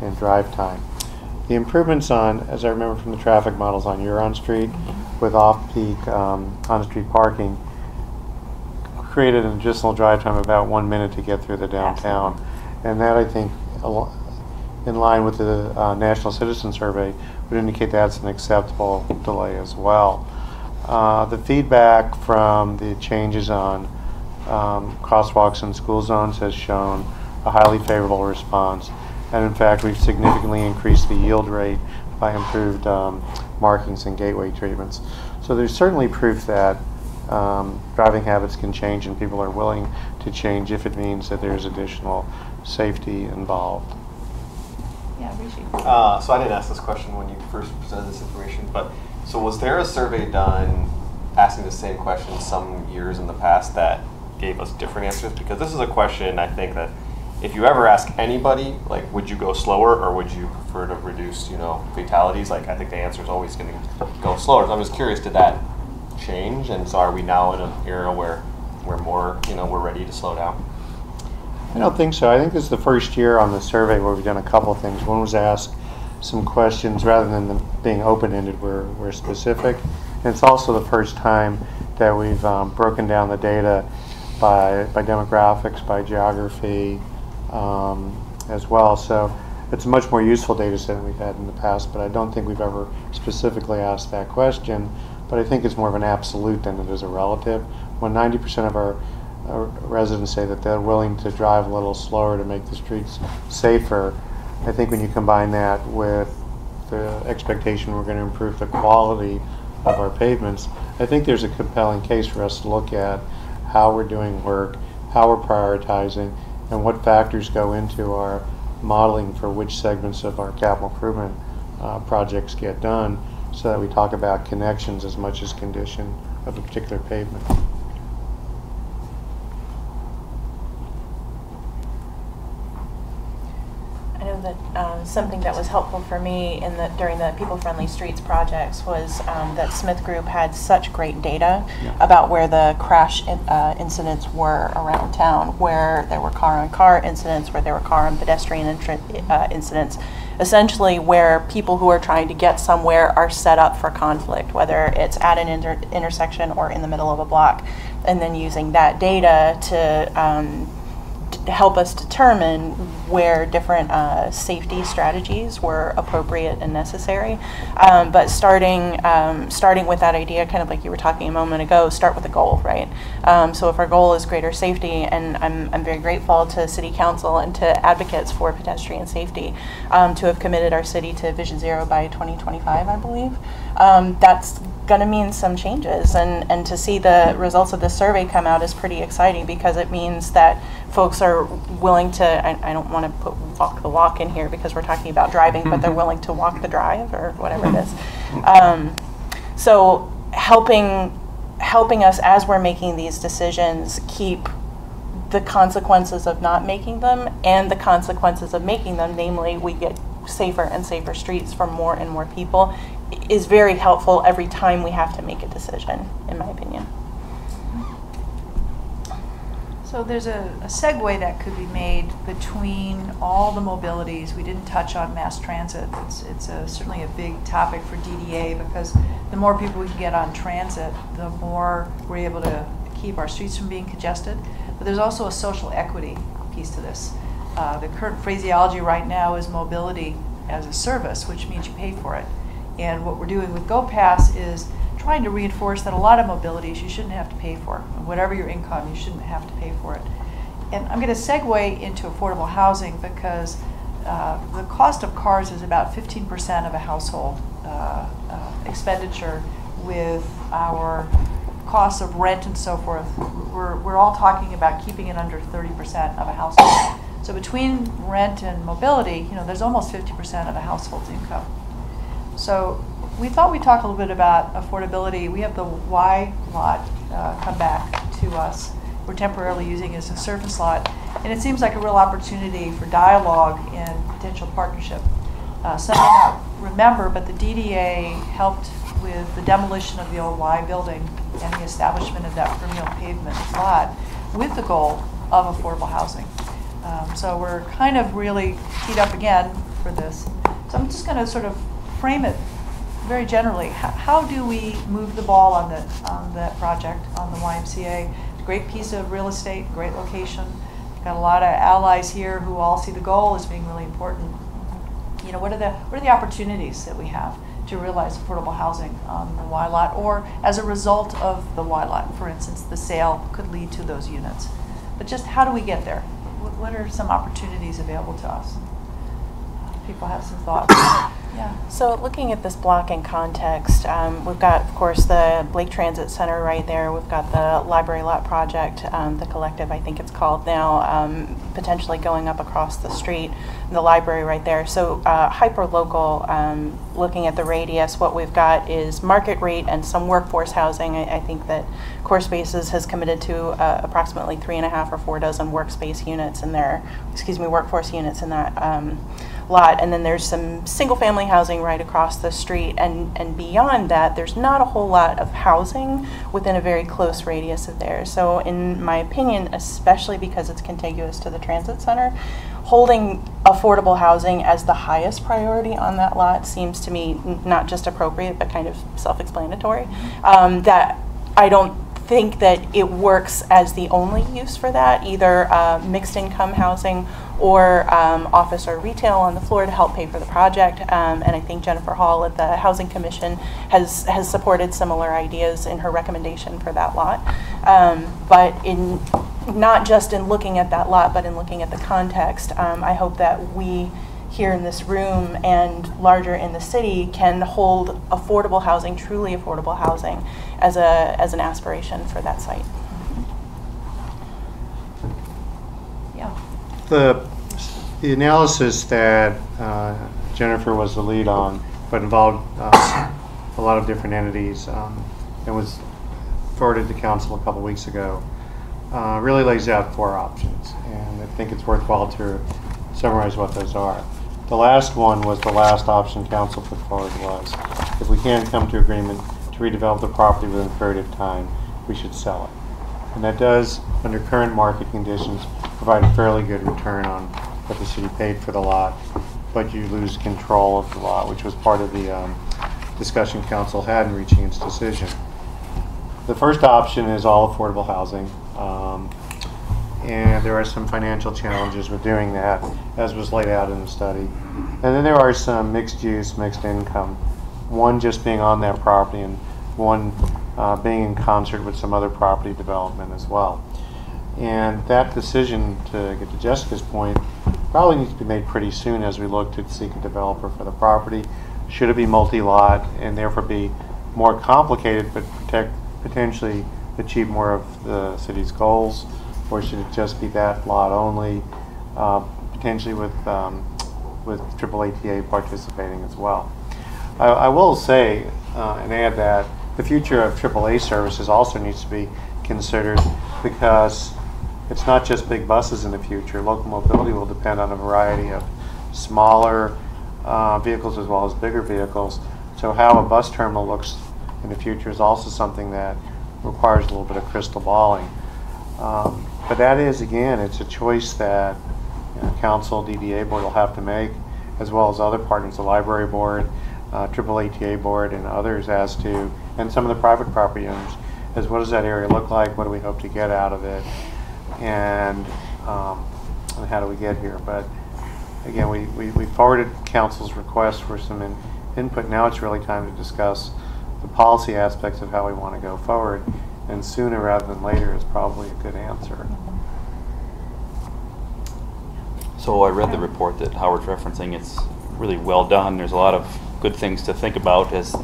in drive time. The improvements on, as I remember from the traffic models on Huron Street, with off-peak on-street parking, created an additional drive time of about 1 minute to get through the downtown. And that, I think, in line with the National Citizen Survey, would indicate that's an acceptable delay as well. The feedback from the changes on crosswalks and school zones has shown a highly favorable response. And in fact, we've significantly increased the yield rate by improved markings and gateway treatments. So there's certainly proof that driving habits can change, and people are willing to change if it means that there's additional safety involved. Yeah, Rishi. So I didn't ask this question when you first presented this information, but so was there a survey done asking the same question some years in the past that gave us different answers? Because this is a question, I think, that if you ever ask anybody, like, would you go slower or would you prefer to reduce, you know, fatalities? Like, I think the answer is always going to go slower. So I'm just curious, did that change? And so are we now in an era where we're more, you know, we're ready to slow down? I don't think so. I think this is the first year on the survey where we've done a couple of things. One was ask some questions rather than them being open-ended, we're specific. And it's also the first time that we've broken down the data by demographics, by geography as well. So it's a much more useful data set than we've had in the past, but I don't think we've ever specifically asked that question. But I think it's more of an absolute than it is a relative. When 90% of our residents say that they're willing to drive a little slower to make the streets safer, I think when you combine that with the expectation we're going to improve the quality of our pavements, I think there's a compelling case for us to look at how we're doing work, how we're prioritizing, and what factors go into our modeling for which segments of our capital improvement projects get done, so that we talk about connections as much as condition of a particular pavement. I know that something that was helpful for me during the People-Friendly Streets projects was that Smith Group had such great data about where the crash incidents were around town, where there were car-on-car incidents, where there were car and pedestrian incidents, essentially where people who are trying to get somewhere are set up for conflict, whether it's at an intersection or in the middle of a block, and then using that data to help us determine where different safety strategies were appropriate and necessary. But starting with that idea, kind of like you were talking a moment ago, start with a goal, right? So if our goal is greater safety, and I'm very grateful to City Council and to advocates for pedestrian safety to have committed our city to Vision Zero by 2025, I believe. That's going to mean some changes, and to see the results of this survey come out is pretty exciting, because it means that folks are willing to, I don't want to put walk the walk in here because we're talking about driving, but they're willing to walk the drive, or whatever it is. So helping us as we're making these decisions keep the consequences of not making them and the consequences of making them, namely we get safer and safer streets for more and more people, is very helpful every time we have to make a decision, in my opinion. So there's a segue that could be made between all the mobilities. We didn't touch on mass transit. It's certainly a big topic for DDA, because the more people we can get on transit, the more we're able to keep our streets from being congested. But there's also a social equity piece to this. The current phraseology right now is mobility as a service, which means you pay for it. And what we're doing with GoPass is trying to reinforce that a lot of mobilities you shouldn't have to pay for. Whatever your income, you shouldn't have to pay for it. And I'm going to segue into affordable housing, because the cost of cars is about 15% of a household expenditure, with our costs of rent and so forth. We're all talking about keeping it under 30% of a household. So between rent and mobility, there's almost 50% of a household's income. So we thought we'd talk a little bit about affordability. We have the Y lot come back to us. We're temporarily using it as a surface lot. And it seems like a real opportunity for dialogue and potential partnership. Some may not remember, but the DDA helped with the demolition of the old Y building and the establishment of that permeable pavement lot with the goal of affordable housing. So we're kind of really teed up again for this. So I'm just going to sort of frame it very generally. How do we move the ball on that project, on the YMCA? Great piece of real estate, great location. Got a lot of allies here who all see the goal as being really important. What are the opportunities that we have to realize affordable housing on the Y lot, or as a result of the Y lot? For instance, the sale could lead to those units. But just how do we get there? What are some opportunities available to us? People have some thoughts. Yeah. So looking at this block in context, we've got, of course, the Blake Transit Center right there. We've got the library lot project, the collective, I think it's called now, potentially going up across the street, the library right there. So hyper-local, looking at the radius, what we've got is market rate and some workforce housing. I think that Core Spaces has committed to approximately 3.5 or 4 dozen workspace units in there, workforce units in that lot. And then there's some single family housing right across the street, and beyond that there's not a whole lot of housing within a very close radius of there. So in my opinion, especially because it's contiguous to the transit center, holding affordable housing as the highest priority on that lot seems to me not just appropriate but kind of self-explanatory. That I don't think that it works as the only use for that, either mixed income housing or office or retail on the floor to help pay for the project. And I think Jennifer Hall at the Housing Commission has supported similar ideas in her recommendation for that lot. But in not just in looking at that lot, but in looking at the context, I hope that we here in this room and larger in the city can hold affordable housing, truly affordable housing, as an aspiration for that site. Yeah. The analysis that Jennifer was the lead on, but involved a lot of different entities, and was forwarded to council a couple weeks ago, really lays out 4 options, and I think it's worthwhile to summarize what those are. The last one was the last option council put forward was, if we can't come to agreement to redevelop the property within a period of time, we should sell it. And that does, under current market conditions, provide a fairly good return on what the city paid for the lot, but you lose control of the lot, which was part of the discussion council had in reaching its decision. The first option is all affordable housing. and there are some financial challenges with doing that, as was laid out in the study. And then there are some mixed use, mixed income, one just being on that property and one being in concert with some other property development as well. And that decision, to get to Jessica's point, probably needs to be made pretty soon as we look to seek a developer for the property. Should it be multi-lot and therefore be more complicated but potentially achieve more of the city's goals, or should it just be that lot only, potentially with AAA participating as well? I will say and add that the future of AAA services also needs to be considered, because it's not just big buses in the future. Local mobility will depend on a variety of smaller vehicles as well as bigger vehicles. So how a bus terminal looks in the future is also something that requires a little bit of crystal balling. But that is, again, it's a choice that council, DDA board will have to make, as well as other partners, the library board, AAA board, and others, as to, and some of the private property owners, as what does that area look like, what do we hope to get out of it, and how do we get here. But again, we forwarded council's request for some input. Now it's really time to discuss the policy aspects of how we want to go forward, and sooner rather than later is probably a good answer. So I read the report that Howard's referencing. It's really well done. There's a lot of good things to think about as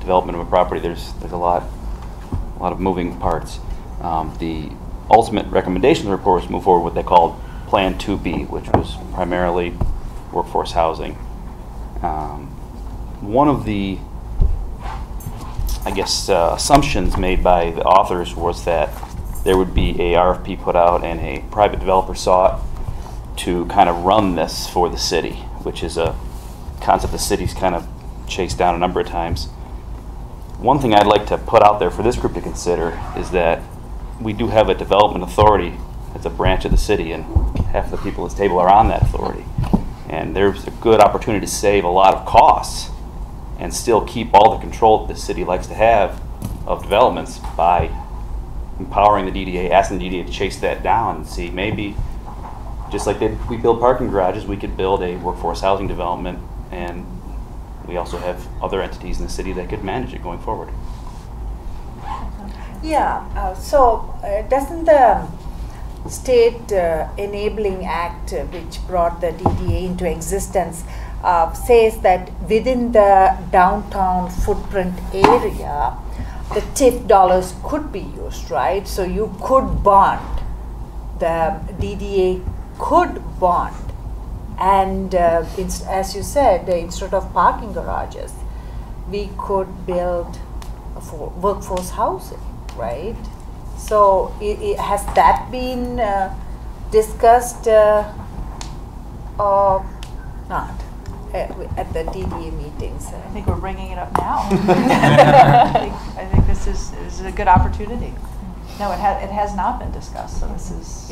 development of a property. There's a lot of moving parts. The ultimate recommendation of the report was to move forward with what they called Plan 2B, which was primarily workforce housing. One of the, I guess, assumptions made by the authors was that there would be a RFP put out and a private developer sought to kind of run this for the city, which is a concept the city's kind of chased down a number of times. One thing I'd like to put out there for this group to consider is that we do have a development authority that's a branch of the city, and half the people at this table are on that authority. And there's a good opportunity to save a lot of costs and still keep all the control that the city likes to have of developments by empowering the DDA, asking the DDA to chase that down and see, maybe just like we build parking garages, we could build a workforce housing development, and we also have other entities in the city that could manage it going forward. Yeah, so doesn't the State Enabling Act, which brought the DDA into existence, says that within the downtown footprint area, the TIF dollars could be used, right? So you could bond, the DDA could bond, and as you said, instead of parking garages, we could build workforce housing, right? So has that been discussed or not at the DDA meetings? I think we're bringing it up now. I think this is a good opportunity. No, it has not been discussed, so this is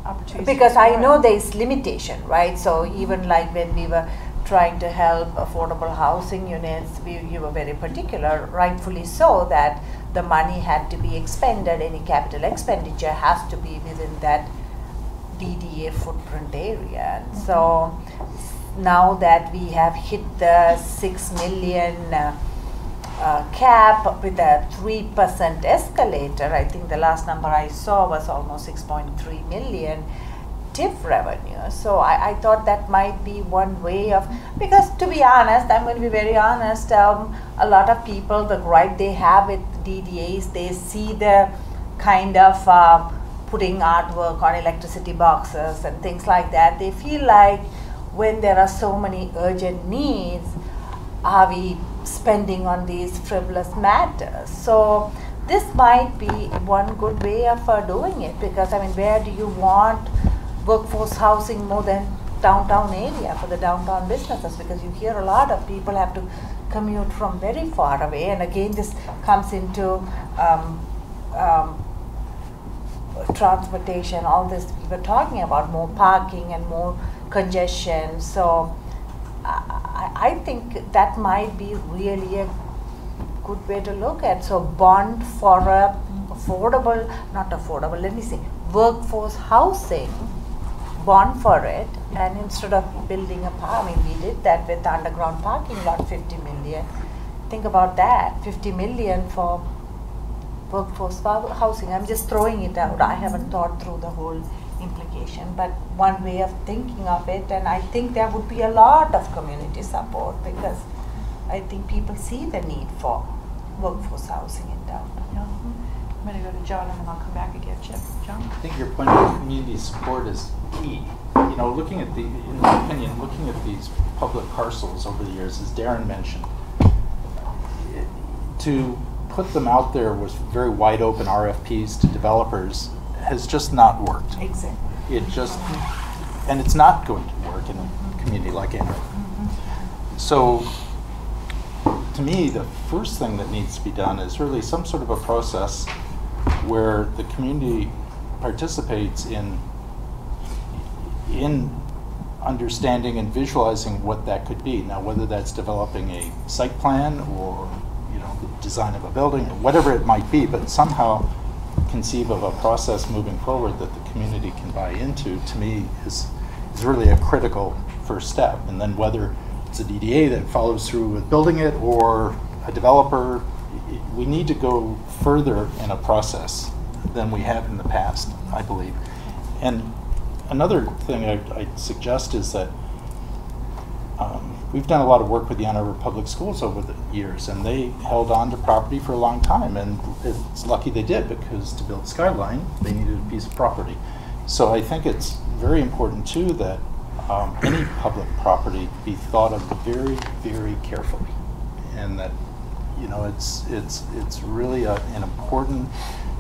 opportunity. Because I know there is limitation, right? So even like when we were trying to help affordable housing units, you were very particular, rightfully so, that the money had to be expended, any capital expenditure has to be within that DDA footprint area. And so now that we have hit the 6 million cap with a 3% escalator, I think the last number I saw was almost 6.3 million TIF revenue. So I thought that might be one way of, because to be honest, I'm going to be very honest, a lot of people, the gripe they have with DDAs, they see the kind of putting artwork on electricity boxes and things like that. They feel like when there are so many urgent needs, are we spending on these frivolous matters? So this might be one good way of doing it, because I mean, where do you want workforce housing more than downtown area for the downtown businesses? Because you hear a lot of people have to commute from very far away, and again this comes into transportation, all this we were talking about, more parking and more congestion. So I think that might be really a good way to look at. So bond for a affordable, not affordable, let me say workforce housing, bond for it, and instead of building a park, I mean, we did that with the underground parking lot, 50 million. Think about that, 50 million for workforce housing. I'm just throwing it out. I haven't thought through the whole implication, but one way of thinking of it, and I think there would be a lot of community support because I think people see the need for workforce housing in downtown. I'm going to go to John and then I'll come back again. Chip, John? I think your point of community support is key. You know, looking at in my opinion, looking at these public parcels over the years, as Darren mentioned, to put them out there with very wide open RFPs to developers has just not worked. Exactly. It just, and it's not going to work in a community like Ann Arbor. So, to me, the first thing that needs to be done is really some sort of a process where the community participates in understanding and visualizing what that could be. Now, whether that's developing a site plan or, you know, the design of a building or whatever it might be, but somehow conceive of a process moving forward that the community can buy into, to me, is really a critical first step. And then whether it's a DDA that follows through with building it or a developer, we need to go further in a process than we have in the past, I believe. And another thing I'd suggest is that we've done a lot of work with the Ann Arbor Public Schools over the years, and they held on to property for a long time, and it's lucky they did, because to build Skyline, they needed a piece of property. So I think it's very important too that any public property be thought of very, very carefully, and that, you know, it's really an important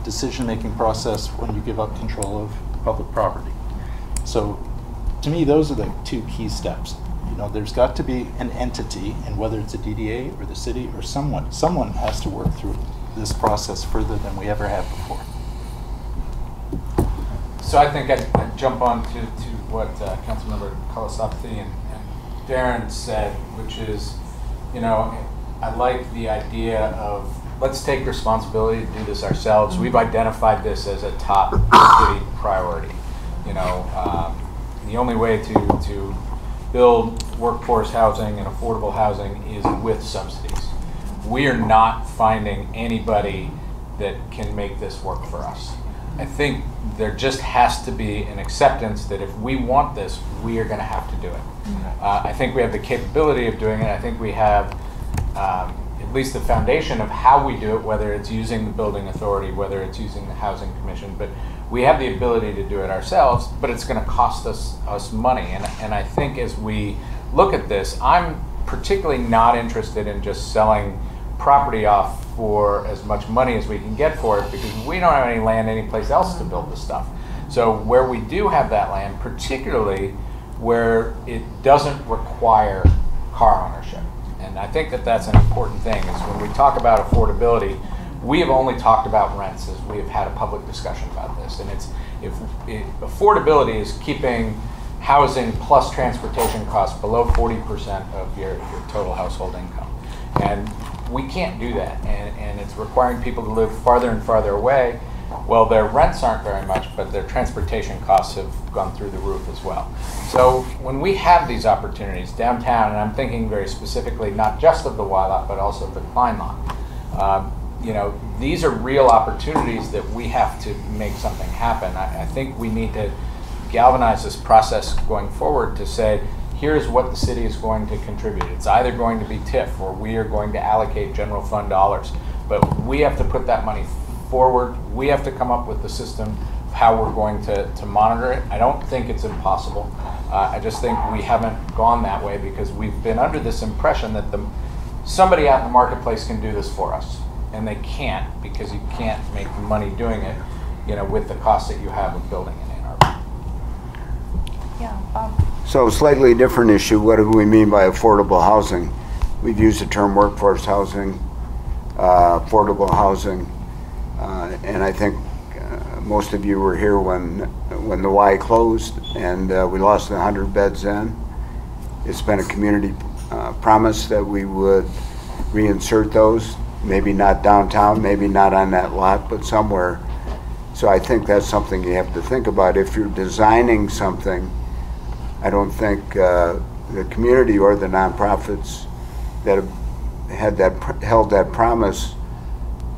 decision-making process when you give up control of public property. So, to me, those are the two key steps. You know, there's got to be an entity, and whether it's a DDA or the city or someone has to work through this process further than we ever have before. So I think I'd jump on to what Councilmember Kalasapthi and Darren said, which is, you know, I like the idea of let's take responsibility to do this ourselves. We've identified this as a top city priority. You know, the only way to build workforce housing and affordable housing is with subsidies. We are not finding anybody that can make this work for us. I think there just has to be an acceptance that if we want this, we are going to have to do it. I think we have the capability of doing it. I think we have at least the foundation of how we do it, whether it's using the building authority, whether it's using the housing commission, but we have the ability to do it ourselves, but it's going to cost us money. And I think as we look at this, I'm particularly not interested in just selling property off for as much money as we can get for it, because we don't have any land anyplace else to build this stuff. So where we do have that land, particularly where it doesn't require car ownership, and I think that that's an important thing, is when we talk about affordability, we have only talked about rents as we have had a public discussion about this. And if affordability is keeping housing plus transportation costs below 40% of your total household income. And we can't do that. And it's requiring people to live farther and farther away. Well, their rents aren't very much, but their transportation costs have gone through the roof as well. So when we have these opportunities downtown, and I'm thinking very specifically not just of the Y lot, but also of the Klein lot, you know, these are real opportunities that we have to make something happen. I think we need to galvanize this process going forward to say, here's what the city is going to contribute. It's either going to be TIF or we are going to allocate general fund dollars, but we have to put that money forward. We have to come up with the system of how we're going to monitor it. I don't think it's impossible. I just think we haven't gone that way because we've been under this impression that somebody out in the marketplace can do this for us. And they can't, because you can't make money doing it, you know, with the cost that you have of building in Ann Arbor. Yeah. So slightly different issue. What do we mean by affordable housing? We've used the term workforce housing, affordable housing, and I think most of you were here when the Y closed and we lost 100 beds in. It's been a community promise that we would reinsert those. Maybe not downtown, maybe not on that lot, but somewhere. So I think that's something you have to think about. If you're designing something, I don't think the community or the nonprofits that have held that promise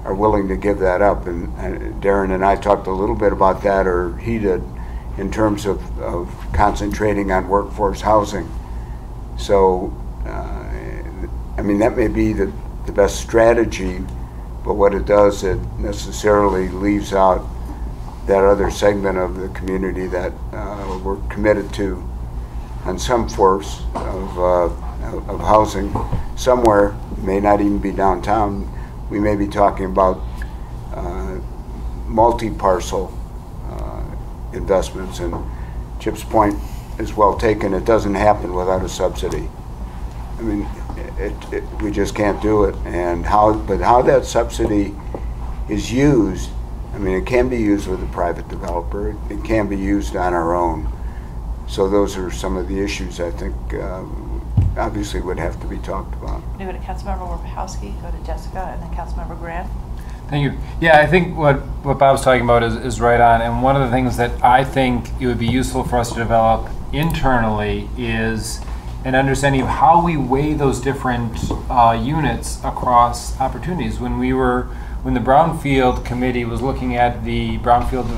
are willing to give that up. And Darren and I talked a little bit about that, or he did, in terms of concentrating on workforce housing. So, I mean, that may be the best strategy, but what it does, it necessarily leaves out that other segment of the community that we're committed to on some force of housing somewhere. May not even be downtown. We may be talking about multi-parcel investments, and Chip's point is well taken. It doesn't happen without a subsidy. I mean, we just can't do it. And how that subsidy is used, I mean, it can be used with a private developer. It can be used on our own. So those are some of the issues I think obviously would have to be talked about. Go to Councilmember Warpechowski, go to Jessica, and then Councilmember Grant. Thank you. Yeah, I think what Bob's talking about is right on. And one of the things that I think it would be useful for us to develop internally is an understanding of how we weigh those different units across opportunities. When the Brownfield Committee was looking at the Brownfield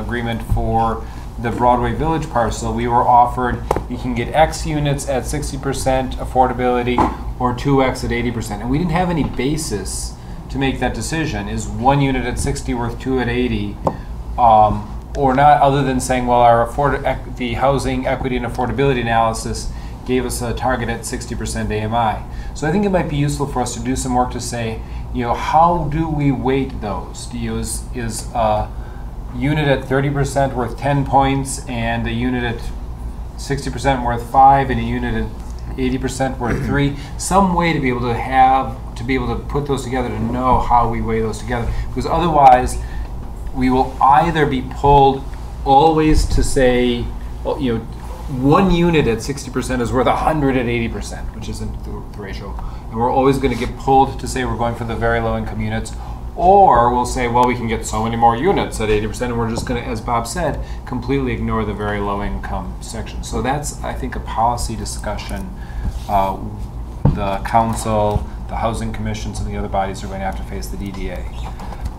agreement for the Broadway Village parcel, we were offered, you can get X units at 60% affordability or 2X at 80%. And we didn't have any basis to make that decision. Is one unit at 60 worth 2 at 80? Or not, other than saying, well, the housing equity and affordability analysis gave us a target at 60% AMI. So I think it might be useful for us to do some work to say, how do we weight those? Is a unit at 30% worth 10 points, and a unit at 60% worth 5, and a unit at 80% worth 3? Some way to be able to put those together, to know how we weigh those together. Because otherwise, we will either be pulled always to say, one unit at 60% is worth 100 at 80%, which isn't the ratio. And we're always going to get pulled to say we're going for the very low income units. Or we'll say, well, we can get so many more units at 80%, and we're just going to, as Bob said, completely ignore the very low income section. So that's, I think, a policy discussion. The council, the housing commissions, and the other bodies are going to have to face the DDA.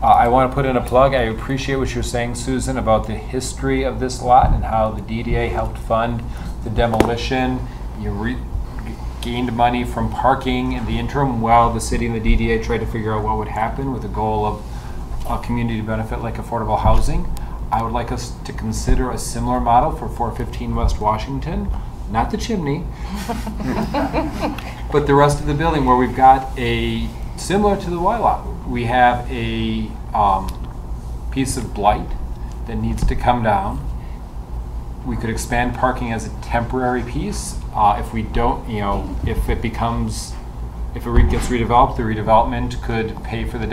I want to put in a plug. I appreciate what you're saying, Susan, about the history of this lot and how the DDA helped fund the demolition. You gained money from parking in the interim while the city and the DDA tried to figure out what would happen with the goal of a community benefit like affordable housing. I would like us to consider a similar model for 415 West Washington, not the chimney, but the rest of the building, where we've got similar to the Y lot, we have a piece of blight that needs to come down. We could expand parking as a temporary piece. If we don't, if it gets redeveloped, the redevelopment could pay for the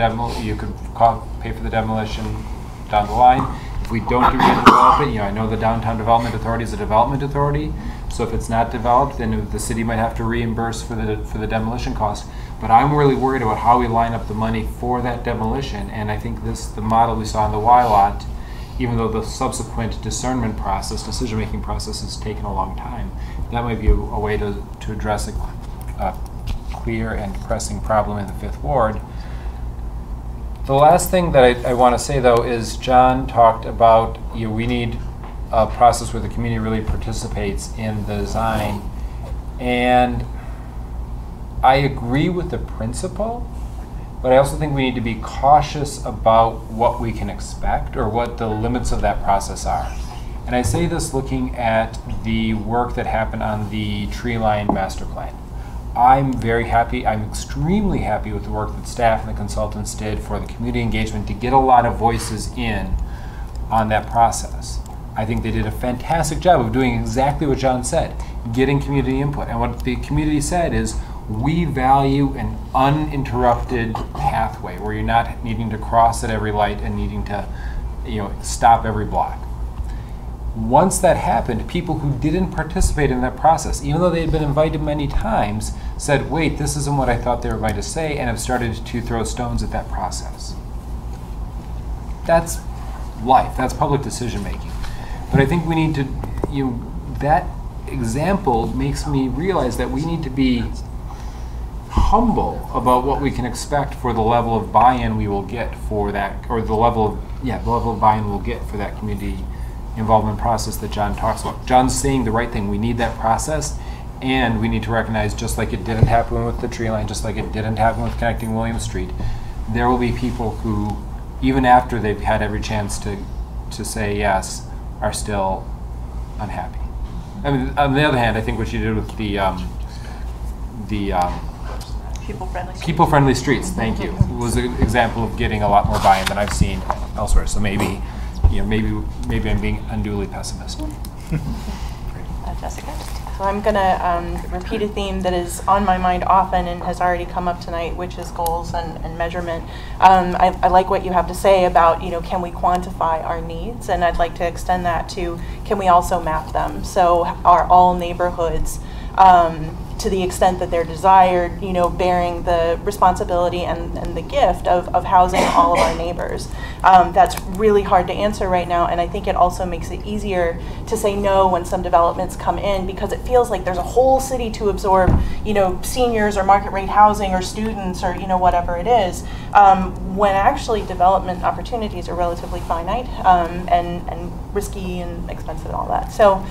pay for the demolition down the line. If we don't redevelop it, I know the Downtown Development Authority is a development authority, so if it's not developed, then the city might have to reimburse for the demolition cost. But I'm really worried about how we line up the money for that demolition, and I think the model we saw in the Y lot, even though the subsequent discernment process, decision-making process has taken a long time, that might be a way to address a clear and pressing problem in the Fifth Ward. The last thing that I want to say, though, is John talked about we need a process where the community really participates in the design. And I agree with the principle, but I also think we need to be cautious about what we can expect or what the limits of that process are. And I say this looking at the work that happened on the tree line master plan. I'm very happy, I'm extremely happy with the work that staff and the consultants did for the community engagement to get a lot of voices in on that process. I think they did a fantastic job of doing exactly what John said, getting community input. And what the community said is, we value an uninterrupted pathway where you're not needing to cross at every light and needing to stop every block. Once that happened, people who didn't participate in that process, even though they had been invited many times, said, wait, this isn't what I thought they were going to say, and have started to throw stones at that process. That's life. That's public decision making. But I think we need to, that example makes me realize that we need to be humble about what we can expect for the level of buy-in we will get for that, or the level of buy-in we'll get for that community involvement process that John talks about. John's saying the right thing. We need that process, and we need to recognize, just like it didn't happen with the tree line, just like it didn't happen with connecting William Street, there will be people who, even after they've had every chance to say yes, are still unhappy. I mean, on the other hand, I think what you did with the people-friendly streets, thank you, was an example of getting a lot more buy-in than I've seen elsewhere. So maybe I'm being unduly pessimistic. Jessica? So I'm going to repeat a theme that is on my mind often and has already come up tonight, which is goals and measurement. I like what you have to say about, can we quantify our needs? And I'd like to extend that to, can we also map them? So are all neighborhoods, to the extent that they're desired, bearing the responsibility and the gift of housing all of our neighbors? That's really hard to answer right now, and I think it also makes it easier to say no when some developments come in, because it feels like there's a whole city to absorb, seniors or market rate housing or students or whatever it is, when actually development opportunities are relatively finite and risky and expensive and all that. So.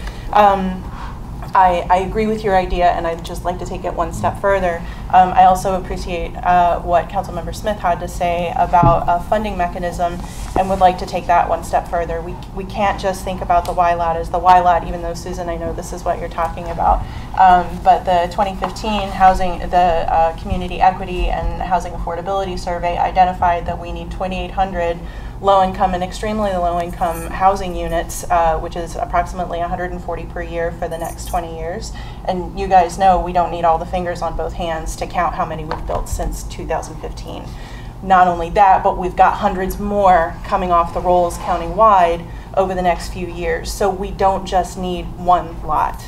I agree with your idea, and I'd just like to take it one step further. I also appreciate what Councilmember Smith had to say about a funding mechanism, and would like to take that one step further. We can't just think about the YLAT as the YLAT, even though, Susan, I know this is what you're talking about. But the 2015 Community Equity and Housing Affordability Survey identified that we need 2,800 low-income and extremely low-income housing units, which is approximately 140 per year for the next 20 years. And you guys know we don't need all the fingers on both hands to count how many we've built since 2015. Not only that, but we've got hundreds more coming off the rolls county-wide over the next few years. So we don't just need one lot.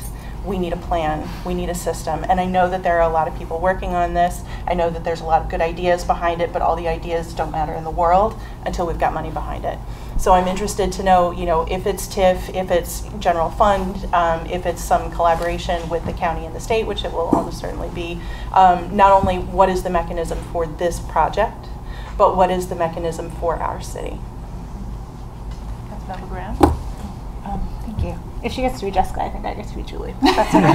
We need a plan, we need a system. And I know that there are a lot of people working on this. I know that there's a lot of good ideas behind it, but all the ideas don't matter in the world until we've got money behind it. So I'm interested to know, if it's TIF, if it's general fund, if it's some collaboration with the county and the state, which it will almost certainly be, not only what is the mechanism for this project, but what is the mechanism for our city. Councilmember Graham? Thank you. If she gets to be Jessica, I think I get to be Julie. That's okay.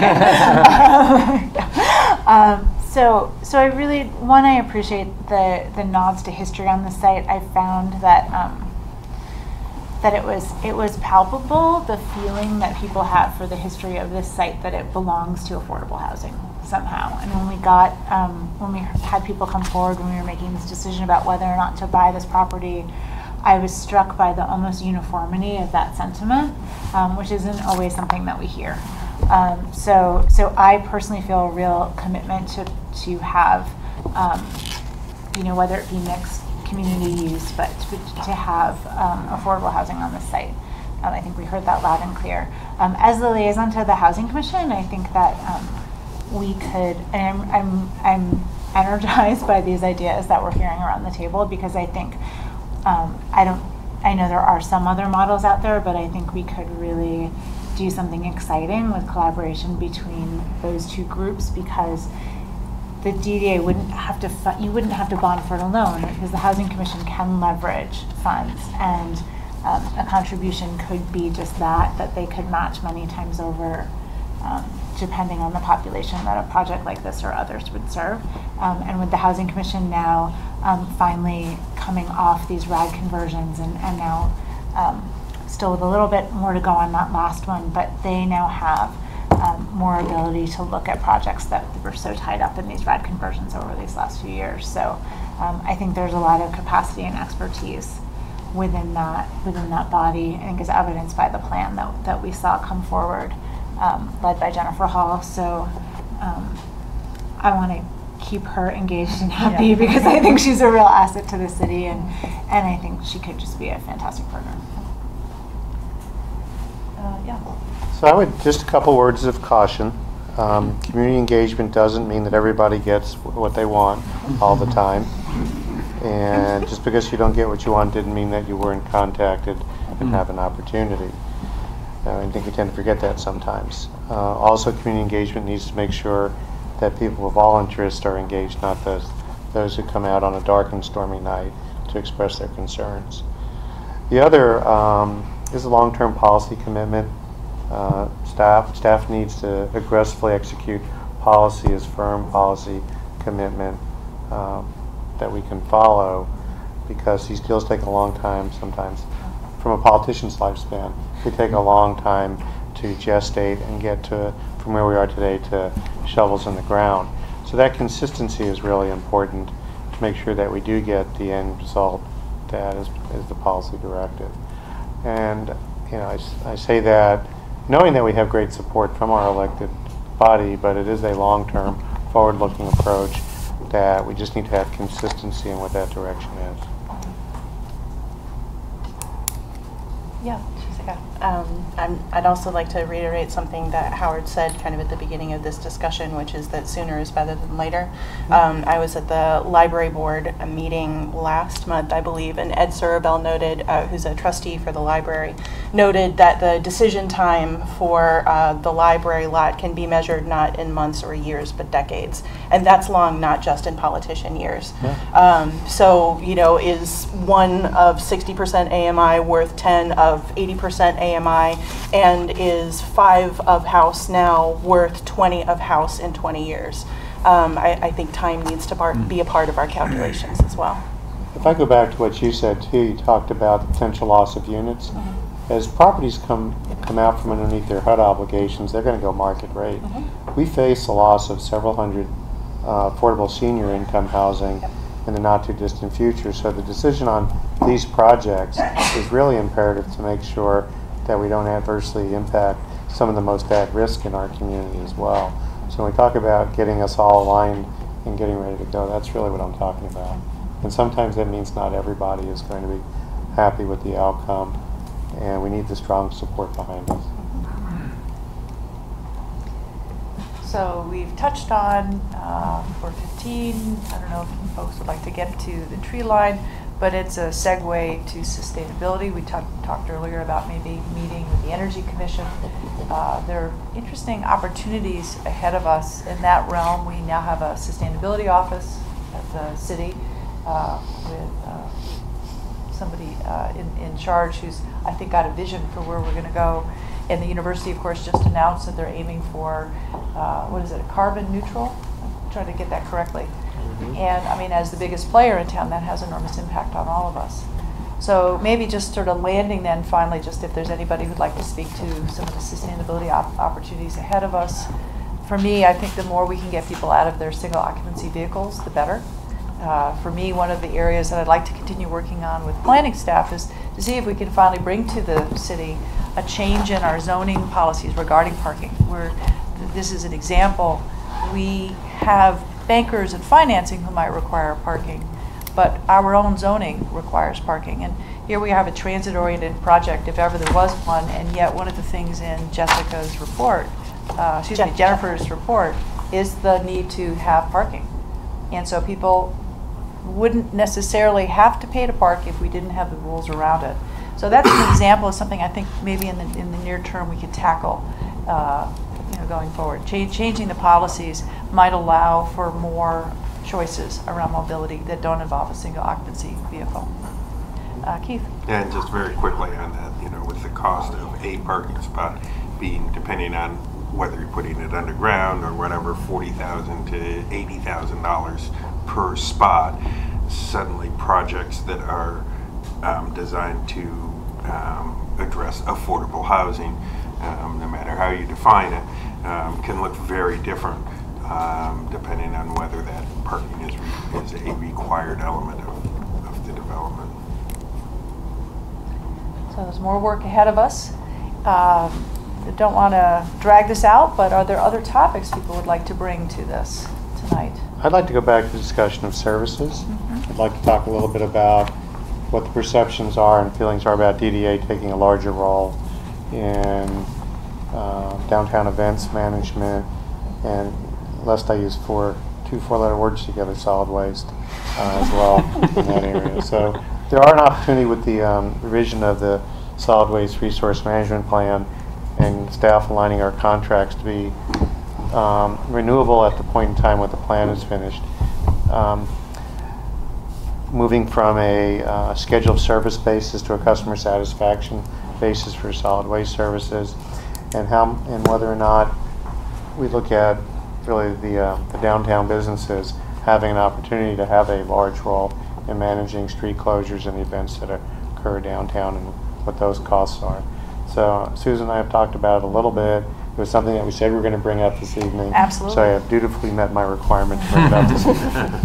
So I really, I appreciate the nods to history on the site. I found that that it was palpable, the feeling that people have for the history of this site, that it belongs to affordable housing somehow. And when we had people come forward when we were making this decision about whether or not to buy this property, I was struck by the almost uniformity of that sentiment, which isn't always something that we hear. So I personally feel a real commitment to have, whether it be mixed community use, but to have affordable housing on the site. I think we heard that loud and clear. As the liaison to the Housing Commission, I think that we could, and I'm energized by these ideas that we're hearing around the table, because I think I know there are some other models out there, but I think we could really do something exciting with collaboration between those two groups, because the DDA wouldn't have to you wouldn't have to bond for it alone, because the Housing Commission can leverage funds, and a contribution could be just that they could match many times over, depending on the population that a project like this or others would serve. And with the Housing Commission now finally coming off these RAD conversions, and now still with a little bit more to go on that last one, but they now have more ability to look at projects that were so tied up in these RAD conversions over these last few years. So I think there's a lot of capacity and expertise within that body, I think is evidenced by the plan that we saw come forward, led by Jennifer Hall. So I want to keep her engaged and happy, because I think she's a real asset to the city, and I think she could just be a fantastic partner. So I would, just a couple words of caution. Community engagement doesn't mean that everybody gets what they want all the time. And just because you don't get what you want didn't mean that you weren't contacted and have an opportunity. I think we tend to forget that sometimes. Also, community engagement needs to make sure that people of all interests are engaged, not those who come out on a dark and stormy night to express their concerns. The other is a long-term policy commitment. Staff needs to aggressively execute policy as firm policy commitment that we can follow, because these deals take a long time sometimes. From a politician's lifespan, they take a long time to gestate and get to from where we are today to shovels in the ground. So that consistency is really important to make sure that we do get the end result that is the policy directive. And I say that knowing that we have great support from our elected body, but it is a long-term, forward-looking approach that we just need to have consistency in what that direction is. Yeah, Jessica. I'd also like to reiterate something that Howard said kind of at the beginning of this discussion, which is that sooner is better than later. I was at the library board meeting last month, I believe, and Ed Surabel noted, who's a trustee for the library, noted that the decision time for the library lot can be measured not in months or years, but decades. And that's long, not just in politician years. So, is 1 of 60% AMI worth 10 of 80% AMI, and is 5 of House now worth 20 of House in 20 years? I think time needs to be a part of our calculations as well. If I go back to what you said too, you talked about the potential loss of units. As properties come out from underneath their HUD obligations, they're going to go market rate. We face a loss of several hundred affordable senior income housing in the not too distant future. So the decision on these projects is really imperative to make sure that we don't adversely impact some of the most at risk in our community as well. So when we talk about getting us all aligned and getting ready to go, that's really what I'm talking about. And sometimes that means not everybody is going to be happy with the outcome, and we need the strong support behind us. So we've touched on 415. I don't know if folks would like to get to the tree line, but it's a segue to sustainability. We talked earlier about maybe meeting with the Energy Commission. There are interesting opportunities ahead of us in that realm. We now have a sustainability office at the city with somebody in charge who's, I think, got a vision for where we're going to go. And the university, of course, just announced that they're aiming for, carbon neutral? I'm trying to get that correctly. And I mean, as the biggest player in town, that has enormous impact on all of us. So maybe just sort of landing then finally, just if there's anybody who'd like to speak to some of the sustainability opportunities ahead of us. For me, I think the more we can get people out of their single occupancy vehicles, the better. For me, one of the areas that I'd like to continue working on with planning staff is to see if we can finally bring to the city a change in our zoning policies regarding parking. This is an example. We have bankers and financing who might require parking, but our own zoning requires parking. And here we have a transit-oriented project, if ever there was one, and yet one of the things in Jessica's report, Jennifer's report, is the need to have parking. And so people wouldn't necessarily have to pay to park if we didn't have the rules around it. So that's an example of something I think maybe in the near term we could tackle going forward. Changing the policies might allow for more choices around mobility that don't involve a single occupancy vehicle. Keith? And just very quickly on that, with the cost of a parking spot being, depending on whether you're putting it underground or whatever, $40,000 to $80,000 per spot, suddenly projects that are designed to address affordable housing, no matter how you define it, can look very different depending on whether that parking is a required element of the development. So there's more work ahead of us. I don't want to drag this out, but are there other topics people would like to bring to this tonight? I'd like to go back to the discussion of services. I'd like to talk a little bit about what the perceptions are and feelings are about DDA taking a larger role in downtown events management, and lest I use 4 two four-letter words together, solid waste, as well in that area. So there are an opportunity with the revision of the solid waste resource management plan and staff aligning our contracts to be renewable at the point in time when the plan is finished. Moving from a scheduled service basis to a customer satisfaction basis for solid waste services, and whether or not we look at really the downtown businesses having an opportunity to have a large role in managing street closures and events that occur downtown and what those costs are. So Susan and I have talked about it a little bit. It was something that we said we were going to bring up this evening. Absolutely. So I have dutifully met my requirement to bring it up this evening.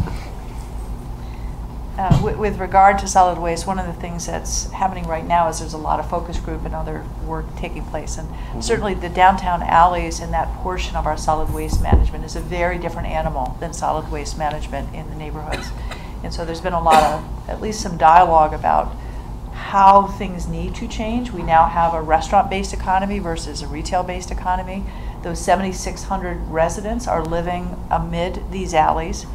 With regard to solid waste, one of the things that's happening right now is there's a lot of focus group and other work taking place. And certainly the downtown alleys and that portion of our solid waste management is a very different animal than solid waste management in the neighborhoods. And so there's been a lot of, at least some dialogue about how things need to change. We now have a restaurant-based economy versus a retail-based economy. Those 7,600 residents are living amid these alleys.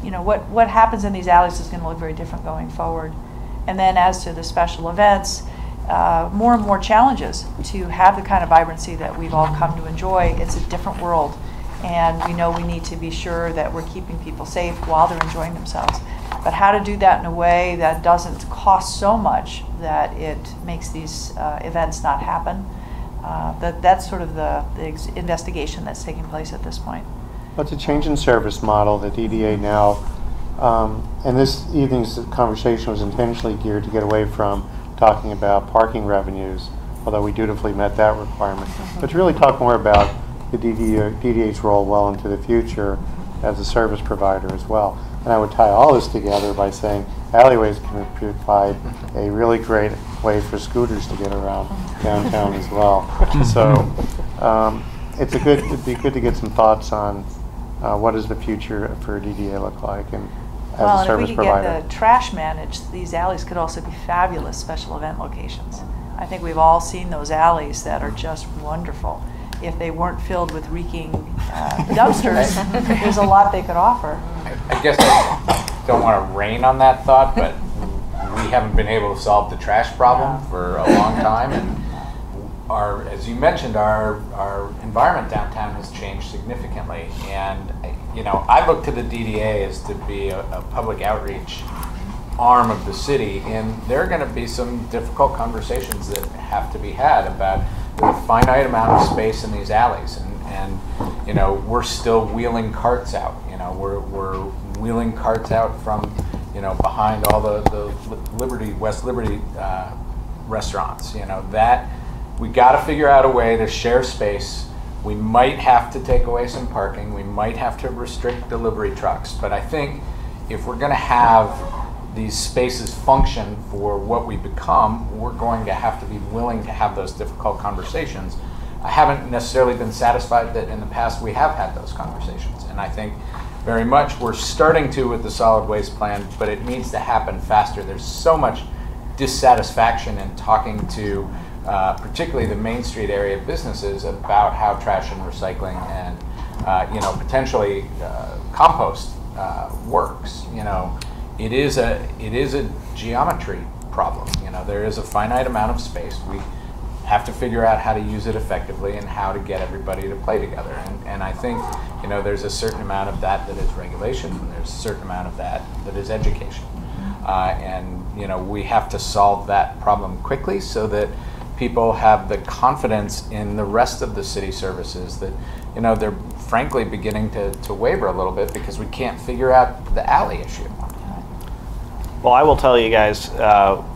You know, what happens in these alleys is going to look very different going forward. And then as to the special events, more and more challenges to have the kind of vibrancy that we've all come to enjoy. It's a different world. And we know we need to be sure that we're keeping people safe while they're enjoying themselves. But how to do that in a way that doesn't cost so much that it makes these events not happen, that's sort of the investigation that's taking place at this point. Well, it's a change in service model that DDA now, and this evening's conversation was intentionally geared to get away from talking about parking revenues, although we dutifully met that requirement, but to really talk more about the DDA's role well into the future as a service provider as well. And I would tie all this together by saying alleyways can provide a really great way for scooters to get around downtown as well. So it'd be good to get some thoughts on what does the future for DDA look like, and as a service provider. Well, if we could get the trash managed, these alleys could also be fabulous special event locations. I think we've all seen those alleys that are just wonderful. If they weren't filled with reeking dumpsters, there's a lot they could offer. I guess I don't want to rain on that thought, but we haven't been able to solve the trash problem for a long time, and as you mentioned, our environment downtown has changed significantly. And you know, I look to the DDA as to be a public outreach arm of the city, and there are going to be some difficult conversations that have to be had about the finite amount of space in these alleys, and you know, we're still wheeling carts out. You know, we're wheeling carts out from, you know, behind all the West Liberty restaurants. You know, that we got to figure out a way to share space. We might have to take away some parking. We might have to restrict delivery trucks. But I think if we're going to have these spaces function for what we become, we're going to have to be willing to have those difficult conversations. I haven't necessarily been satisfied that in the past we have had those conversations. And I think very much we're starting to with the solid waste plan, but it needs to happen faster. There's so much dissatisfaction in talking to particularly the Main Street area businesses about how trash and recycling and you know, potentially compost works. You know, it is a geometry problem. You know, there is a finite amount of space. We have to figure out how to use it effectively and how to get everybody to play together. And I think, you know, there's a certain amount of that is regulation, and there's a certain amount of that is education. And you know, we have to solve that problem quickly so that people have the confidence in the rest of the city services that, you know, they're frankly beginning to waver a little bit because we can't figure out the alley issue. Well, I will tell you guys,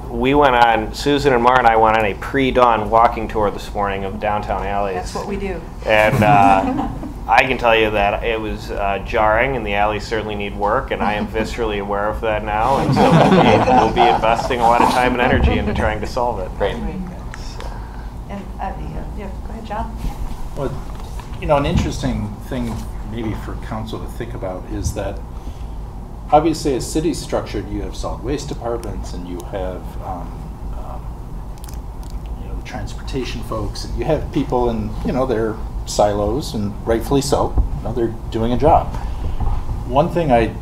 we went on, Susan and Mara and I went on a pre-dawn walking tour this morning of downtown alleys. That's what we do. And I can tell you that it was jarring, and the alleys certainly need work, and I am viscerally aware of that now, and so we'll be investing a lot of time and energy into trying to solve it. Great. And yeah, go ahead, John. Well, you know, an interesting thing maybe for council to think about is that obviously as cities structured, you have solid waste departments, and you have you know, the transportation folks, and you have people in, you know, their silos, and rightfully so. You know, they're doing a job. one thing I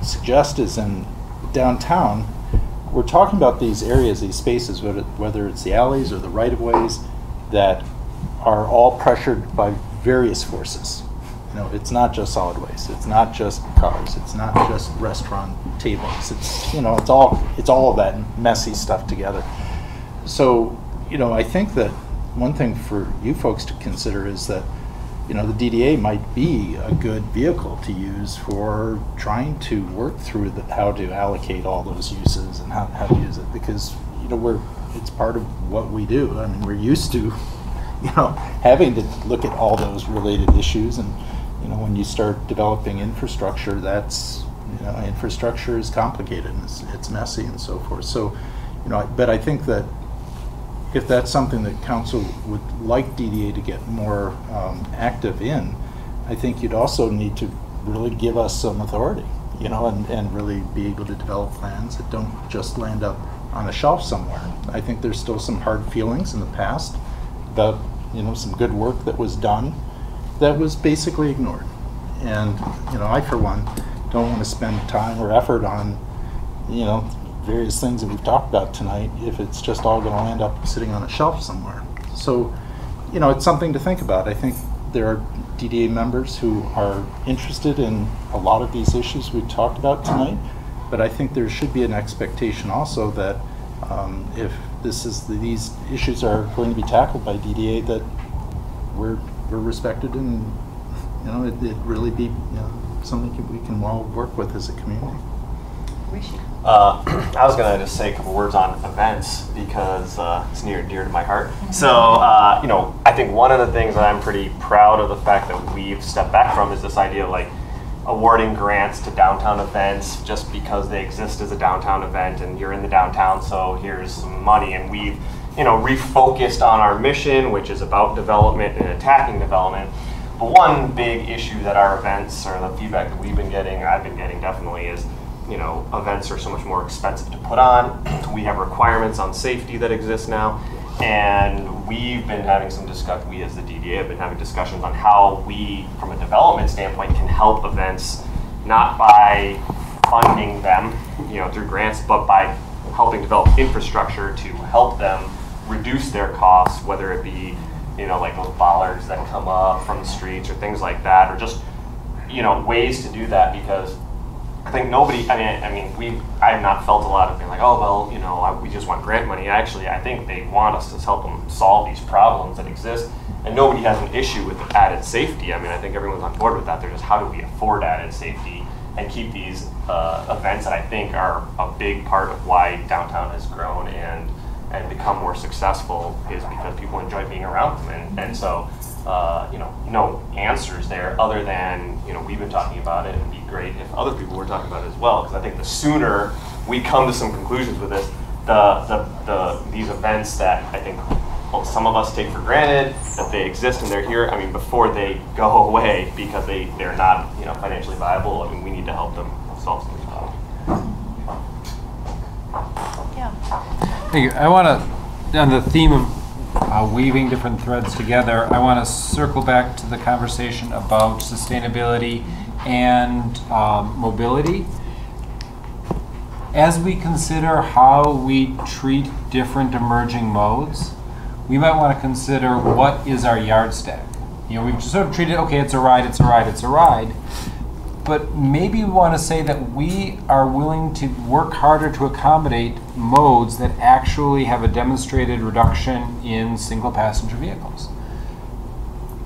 suggest is in downtown, we're talking about these areas, these spaces, whether it's the alleys or the right-of-ways, that are all pressured by various forces. You know, it's not just solid waste. It's not just cars. It's not just restaurant tables. It's, you know, it's all of that messy stuff together. So, you know, I think that one thing for you folks to consider is that, you know, the DDA might be a good vehicle to use for trying to work through how to allocate all those uses and how to use it, because, you know, it's part of what we do. I mean, we're used to, you know, having to look at all those related issues, and, you know, when you start developing infrastructure, that's, you know, infrastructure is complicated and it's messy and so forth. So, you know, but I think that if that's something that council would like DDA to get more active in, I think you'd also need to really give us some authority, you know, and really be able to develop plans that don't just land up on a shelf somewhere. I think there's still some hard feelings in the past about, you know, some good work that was done that was basically ignored. And, you know, I, for one, don't want to spend time or effort on, you know, various things that we've talked about tonight if it's just all going to land up sitting on a shelf somewhere. So, you know, it's something to think about. I think there are DDA members who are interested in a lot of these issues we've talked about tonight, but I think there should be an expectation also that if these issues are going to be tackled by DDA, that we're respected, and, you know, it really be, you know, something we can all work with as a community. I was going to just say a couple words on events because it's near and dear to my heart. So, you know, I think one of the things that I'm pretty proud of the fact that we've stepped back from is this idea of like awarding grants to downtown events just because they exist as a downtown event and you're in the downtown, so here's some money. And we've, you know, refocused on our mission, which is about development and attacking development. But one big issue that our events, or the feedback that we've been getting, I've been getting definitely, is, you know, events are so much more expensive to put on. We have requirements on safety that exist now, and we've been having some discussion, we as the DDA have been having discussions on how we, from a development standpoint, can help events, not by funding them, you know, through grants, but by helping develop infrastructure to help them reduce their costs, whether it be, you know, like those bollards that come up from the streets or things like that, or just, you know, ways to do that, because I think nobody, I mean, I have not felt a lot of being like, oh, well, you know, we just want grant money. Actually, I think they want us to help them solve these problems that exist, and nobody has an issue with added safety. I mean, I think everyone's on board with that. They're just, how do we afford added safety and keep these events that I think are a big part of why downtown has grown and become more successful, is because people enjoy being around them. And so, you know, no answers there other than, you know, we've been talking about it, and it'd be great if other people were talking about it as well, because I think the sooner we come to some conclusions with this, these events that I think, well, some of us take for granted that they exist and they're here, I mean, before they go away because they're not, you know, financially viable, I mean, we need to help them solve some of these problems. Yeah. Thank you. I want to, on the theme of weaving different threads together, I want to circle back to the conversation about sustainability and mobility. As we consider how we treat different emerging modes, we might want to consider what is our yardstick. You know, we've sort of treated, okay, it's a ride, it's a ride, it's a ride. But maybe we want to say that we are willing to work harder to accommodate modes that actually have a demonstrated reduction in single passenger vehicles.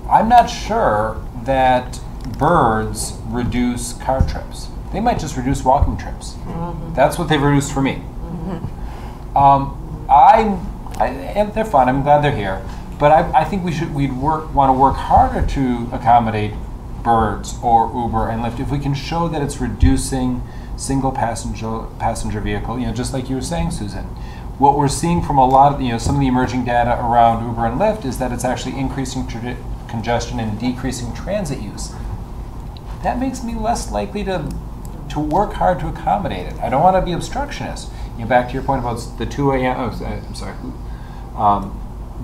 I'm not sure that birds reduce car trips. They might just reduce walking trips. Mm-hmm. That's what they've reduced for me. Mm-hmm. And they're fun, I'm glad they're here. But I think we'd want to work harder to accommodate birds or Uber and Lyft if we can show that it's reducing single passenger vehicle, you know, just like you were saying, Susan. What we're seeing from a lot of, you know, some of the emerging data around Uber and Lyft is that it's actually increasing congestion and decreasing transit use. That makes me less likely to work hard to accommodate it. I don't want to be obstructionist. You know, back to your point about the 2 a.m. Oh, I'm sorry.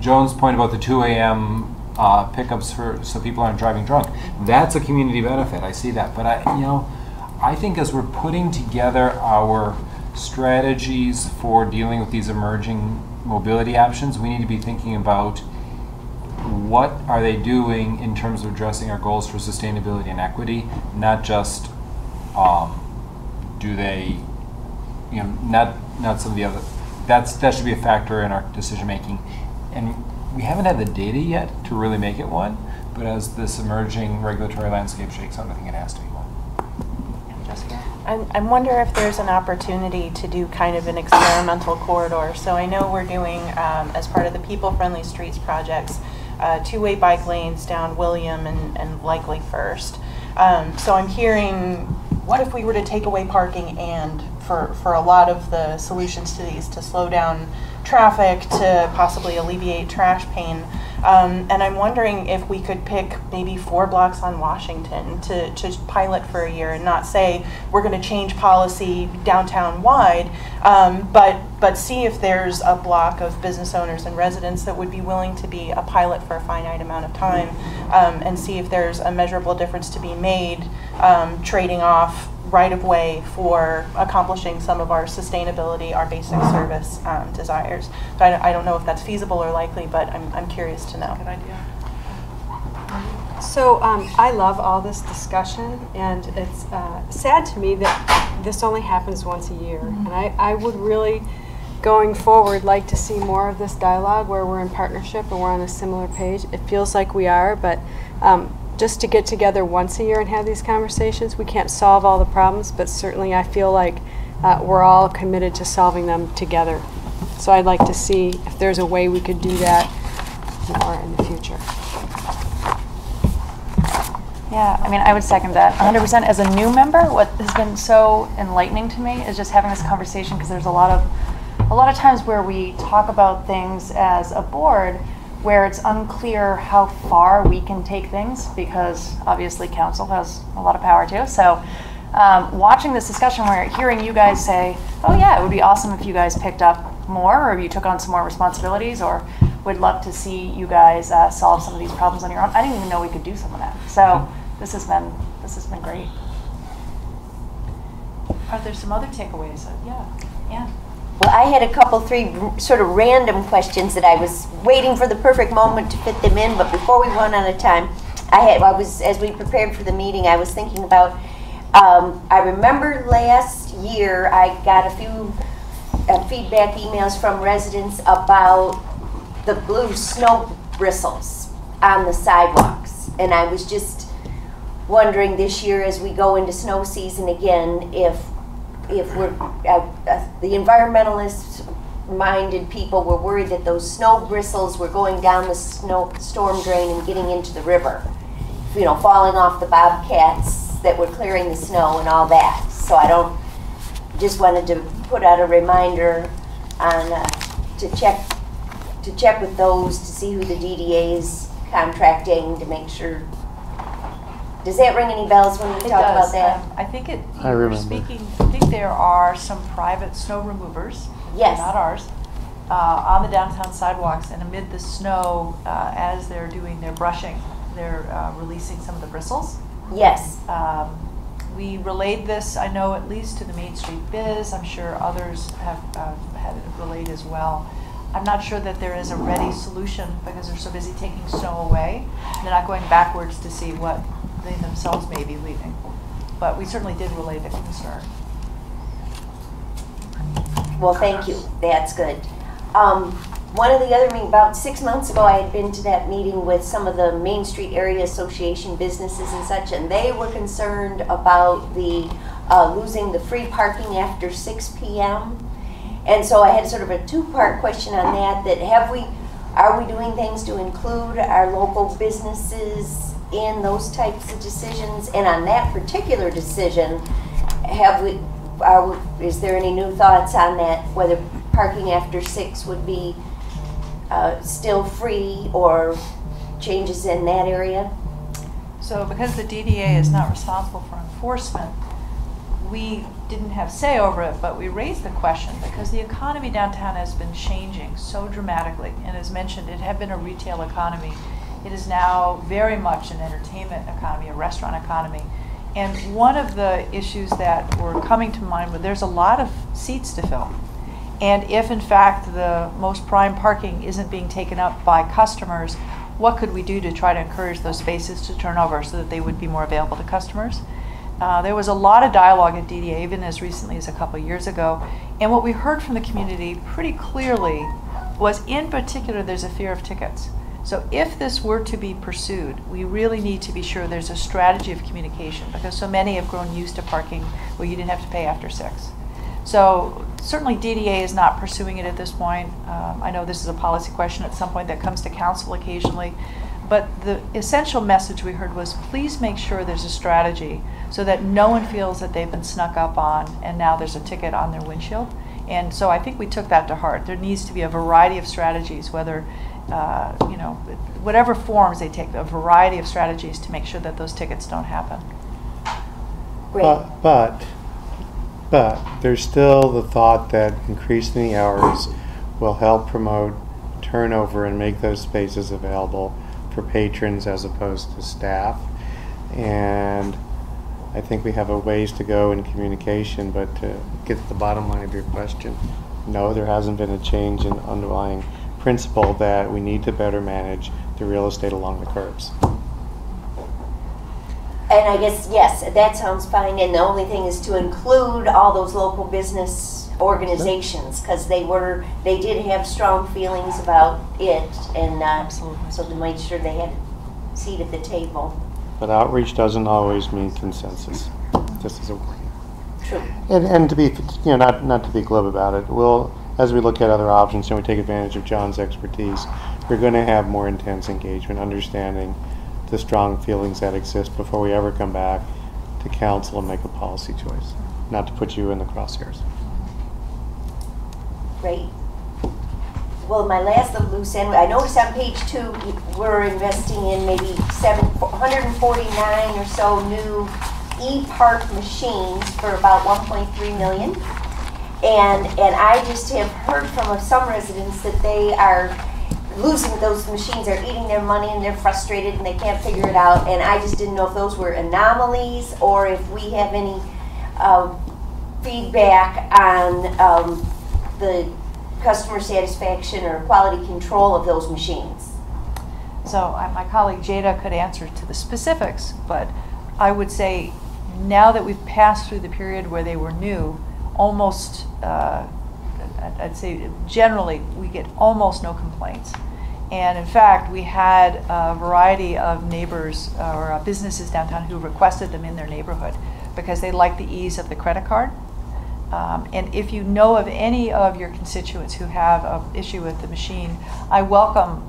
Joan's point about the 2 a.m. Pickups so people aren't driving drunk. That's a community benefit. I see that, but I think as we're putting together our strategies for dealing with these emerging mobility options, we need to be thinking about what are they doing in terms of addressing our goals for sustainability and equity, not just do they, not some of the other, that should be a factor in our decision making. And we haven't had the data yet to really make it one, but as this emerging regulatory landscape shakes out, I think it has to be one. Jessica? I wonder if there's an opportunity to do kind of an experimental corridor. So I know we're doing, as part of the People Friendly Streets projects, two-way bike lanes down William and likely First. So I'm hearing, what if we were to take away parking and for a lot of the solutions to these, to slow down traffic, to possibly alleviate trash pain. And I'm wondering if we could pick maybe 4 blocks on Washington to pilot for a year and not say we're going to change policy downtown wide, but see if there's a block of business owners and residents that would be willing to be a pilot for a finite amount of time, and see if there's a measurable difference to be made, trading off right-of-way for accomplishing some of our sustainability, our basic service desires. So I don't know if that's feasible or likely, but I'm curious to know. Good idea. So I love all this discussion, and it's sad to me that this only happens once a year. And I would really, going forward, like to see more of this dialogue where we're in partnership and we're on a similar page. It feels like we are, but just to get together once a year and have these conversations, we can't solve all the problems, but certainly I feel like we're all committed to solving them together. So I'd like to see if there's a way we could do that more in the future. Yeah, I mean, I would second that 100%. As a new member, what has been so enlightening to me is just having this conversation, because there's a lot of times where we talk about things as a board where it's unclear how far we can take things, because obviously council has a lot of power too. So watching this discussion where hearing you guys say, oh yeah, it would be awesome if you guys picked up more, or you took on some more responsibilities, or would love to see you guys solve some of these problems on your own. I didn't even know we could do some of that. So this has been great. Are there some other takeaways? Yeah. Well, I had a couple, 3 sort of random questions that I was waiting for the perfect moment to fit them in, but before we run out of time, as we prepared for the meeting, I was thinking about, I remember last year I got a few feedback emails from residents about the blue snow bristles on the sidewalks, and I was just wondering this year as we go into snow season again, if we're, the environmentalist-minded people were worried that those snow bristles were going down the storm drain and getting into the river, falling off the bobcats that were clearing the snow and all that. So just wanted to put out a reminder on to check with those to see who the DDA is contracting to make sure. Does that ring any bells when we talk about that? I think I remember. I think there are some private snow removers, yes, not ours, on the downtown sidewalks, and amid the snow, as they're doing their brushing, they're releasing some of the bristles. Yes. We relayed this, I know, at least to the Main Street Biz. I'm sure others have had it relayed as well. I'm not sure that there is a ready solution because they're so busy taking snow away. They're not going backwards to see what they themselves may be leaving. But we certainly did relay the concern. Well, thank you. That's good. One of the other meetings, about 6 months ago, I had been to that meeting with some of the Main Street Area Association businesses and such, and they were concerned about the losing the free parking after 6 p.m. And so I had sort of a 2-part question on that, are we doing things to include our local businesses in those types of decisions? And on that particular decision, is there any new thoughts on that, whether parking after 6 would be still free, or changes in that area? So because the DDA is not responsible for enforcement, we didn't have say over it, but we raised the question because the economy downtown has been changing so dramatically, and as mentioned, it had been a retail economy. It is now very much an entertainment economy, a restaurant economy, And one of the issues that were coming to mind was there's a lot of seats to fill. And if in fact the most prime parking isn't being taken up by customers, what could we do to try to encourage those spaces to turn over so that they would be more available to customers? There was a lot of dialogue at DDA, even as recently as a couple of years ago. And what we heard from the community pretty clearly was, in particular, there's a fear of tickets. So if this were to be pursued, we really need to be sure there's a strategy of communication, because so many have grown used to parking where you didn't have to pay after 6. So certainly DDA is not pursuing it at this point. I know this is a policy question at some point that comes to council occasionally, but the essential message we heard was, please make sure there's a strategy so that no one feels that they've been snuck up on and now there's a ticket on their windshield. And so I think we took that to heart. There needs to be a variety of strategies, whether, whatever forms they take, a variety of strategies to make sure that those tickets don't happen. But there's still the thought that increasing the hours will help promote turnover and make those spaces available for patrons as opposed to staff. And I think we have a ways to go in communication, but to get to the bottom line of your question, no, there hasn't been a change in underlying principle that we need to better manage the real estate along the curbs. And I guess, yes, that sounds fine, and the only thing is to include all those local business organizations, because they did have strong feelings about it, and so they made sure they had a seat at the table. But outreach doesn't always mean consensus. Just as a warning. True. And to be, not to be glib about it, as we look at other options and we take advantage of John's expertise, we're going to have more intense engagement, understanding the strong feelings that exist before we ever come back to council and make a policy choice. Not to put you in the crosshairs. Great. Well, my last little loose end, I noticed on page 2 we're investing in maybe 149 or so new e-park machines for about 1.3 million. And I just have heard from some residents that they are losing those machines, are eating their money, and they're frustrated and they can't figure it out. And I just didn't know if those were anomalies or if we have any feedback on the customer satisfaction or quality control of those machines. So my colleague Jada could answer to the specifics, but I would say now that we've passed through the period where they were new, almost, I'd say generally we get almost no complaints. And in fact, we had a variety of neighbors or businesses downtown who requested them in their neighborhood because they like the ease of the credit card. And if you know of any of your constituents who have an issue with the machine, I welcome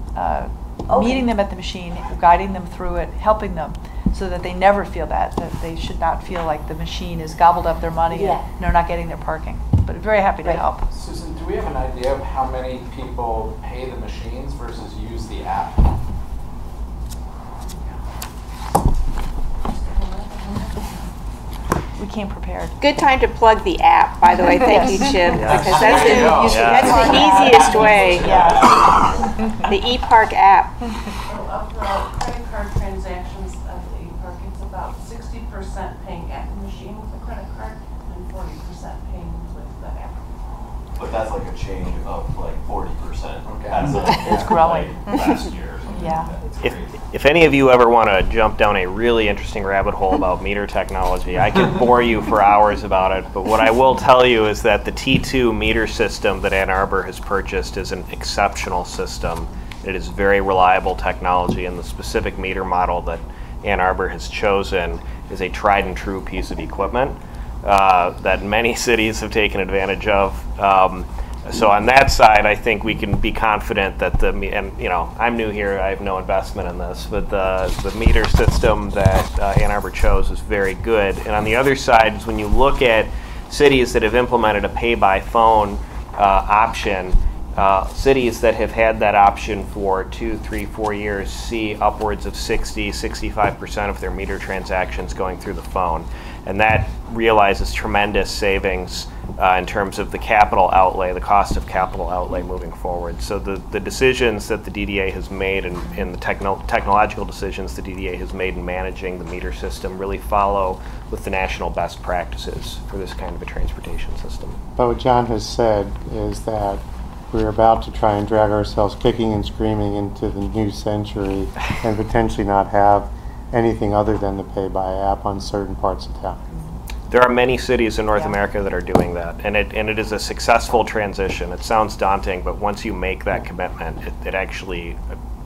meeting them at the machine, guiding them through it, helping them, so that they never feel that they should not feel like the machine has gobbled up their money and they're not getting their parking. But very happy to help. Susan, do we have an idea of how many people pay the machines versus use the app? We came prepared. Good time to plug the app, by the way. Thank you, Chip, because that's the easiest way. The e-park app. Of the credit card transactions of the e-park, it's about 60% paying at the machine with a credit card and 40% paying with the app. But that's like a change of like 40%. Okay. It's growing. Last year. Yeah. If any of you ever want to jump down a really interesting rabbit hole about meter technology, I could bore you for hours about it, but what I will tell you is that the T2 meter system that Ann Arbor has purchased is an exceptional system. It is very reliable technology, and the specific meter model that Ann Arbor has chosen is a tried and true piece of equipment that many cities have taken advantage of. So on that side, I think we can be confident that I'm new here, I have no investment in this, but the meter system that Ann Arbor chose is very good. And on the other side, when you look at cities that have implemented a pay-by-phone option, cities that have had that option for 2, 3, 4 years see upwards of 60, 65% of their meter transactions going through the phone. And that realizes tremendous savings in terms of the capital outlay, the cost of capital outlay moving forward. So the decisions that the DDA has made and the technological decisions the DDA has made in managing the meter system really follow with the national best practices for this kind of a transportation system. But what John has said is that we're about to try and drag ourselves kicking and screaming into the new century and potentially not have anything other than the pay-by-app on certain parts of town. There are many cities in North America that are doing that, and it is a successful transition. It sounds daunting, but once you make that commitment, it actually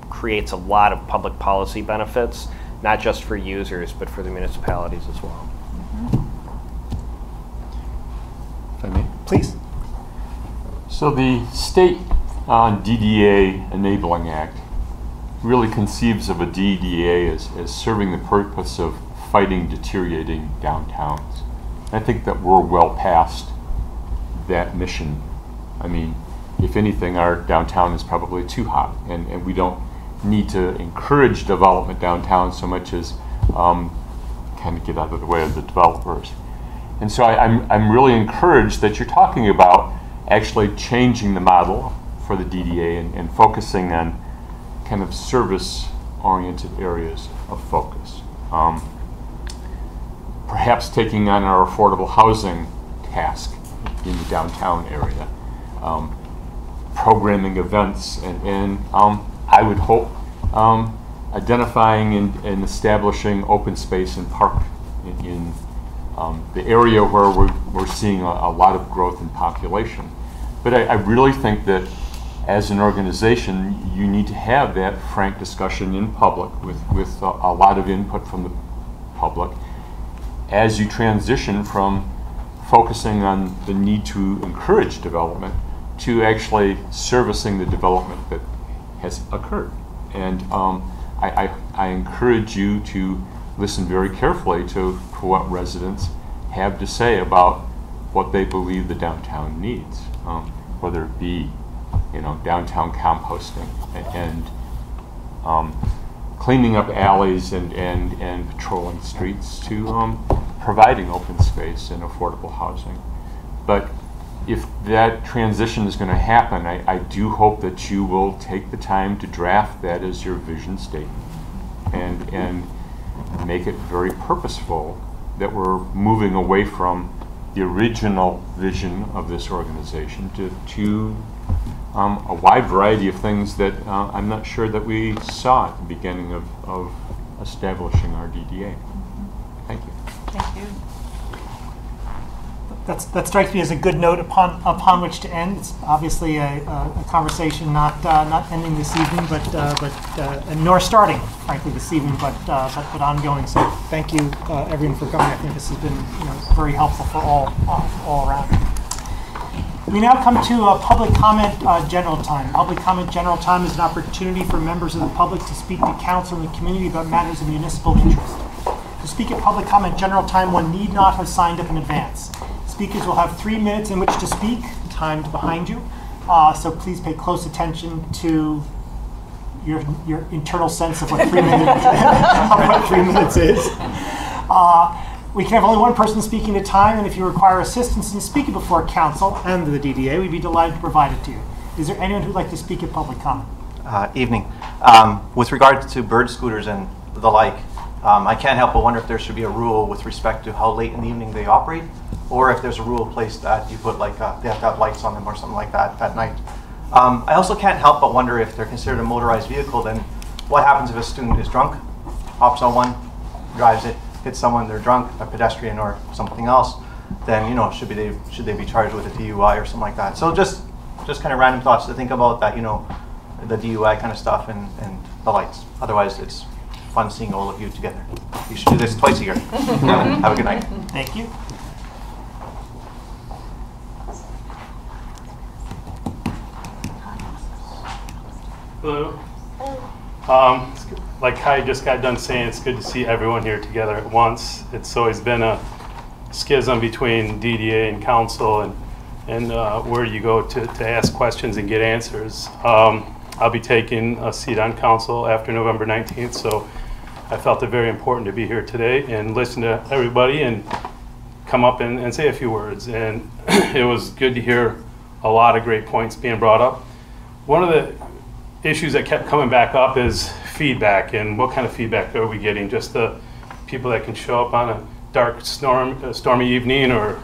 creates a lot of public policy benefits, not just for users, but for the municipalities as well. If I may. Please. So the state DDA Enabling Act really conceives of a DDA as serving the purpose of fighting deteriorating downtowns. I think that we're well past that mission. I mean, if anything, our downtown is probably too hot, and we don't need to encourage development downtown so much as kind of get out of the way of the developers. And so I'm really encouraged that you're talking about actually changing the model for the DDA and focusing on kind of service-oriented areas of focus. Perhaps taking on our affordable housing task in the downtown area, programming events, and I would hope identifying and establishing open space and park in the area where we're seeing a lot of growth in population. But I really think that as an organization, you need to have that frank discussion in public with a lot of input from the public as you transition from focusing on the need to encourage development to actually servicing the development that has occurred. And I encourage you to listen very carefully to what residents have to say about what they believe the downtown needs, whether it be, downtown composting and cleaning up alleys and patrolling streets to providing open space and affordable housing. But if that transition is going to happen, I do hope that you will take the time to draft that as your vision statement and make it very purposeful that we're moving away from the original vision of this organization to a wide variety of things that I'm not sure that we saw at the beginning of establishing our DDA. Thank you. Thank you. That strikes me as a good note upon which to end. It's obviously a conversation not ending this evening, but nor starting, frankly, this evening, but ongoing. So thank you, everyone, for coming. I think this has been very helpful for all around. We now come to public comment general time. Public comment general time is an opportunity for members of the public to speak to council and the community about matters of municipal interest. To speak at public comment general time, one need not have signed up in advance. Speakers will have 3 minutes in which to speak, timed behind you. So please pay close attention to your internal sense of what 3 minutes, of what 3 minutes is. We can have only one person speaking at a time, and if you require assistance in speaking before council and the DDA, we'd be delighted to provide it to you. Is there anyone who'd like to speak at public comment? Evening. With regard to bird scooters and the like, I can't help but wonder if there should be a rule with respect to how late in the evening they operate, or if there's a rule placed that you put they have to have lights on them or something like that at night. I also can't help but wonder if they're considered a motorized vehicle, then what happens if a student is drunk, hops on one, drives it, hits someone, they're drunk, a pedestrian or something else, then should they be charged with a DUI or something like that? So just kind of random thoughts to think about that, the DUI kind of stuff and the lights. Otherwise, it's fun seeing all of you together. You should do this twice a year. Have a good night. Thank you. Hello. Like Kai just got done saying, it's good to see everyone here together at once. It's always been a schism between DDA and council and where you go to ask questions and get answers. I'll be taking a seat on council after November 19th, so I felt it very important to be here today and listen to everybody and come up and say a few words. And it was good to hear a lot of great points being brought up. One of the issues that kept coming back up is feedback, and what kind of feedback are we getting? Just the people that can show up on a dark, stormy evening, or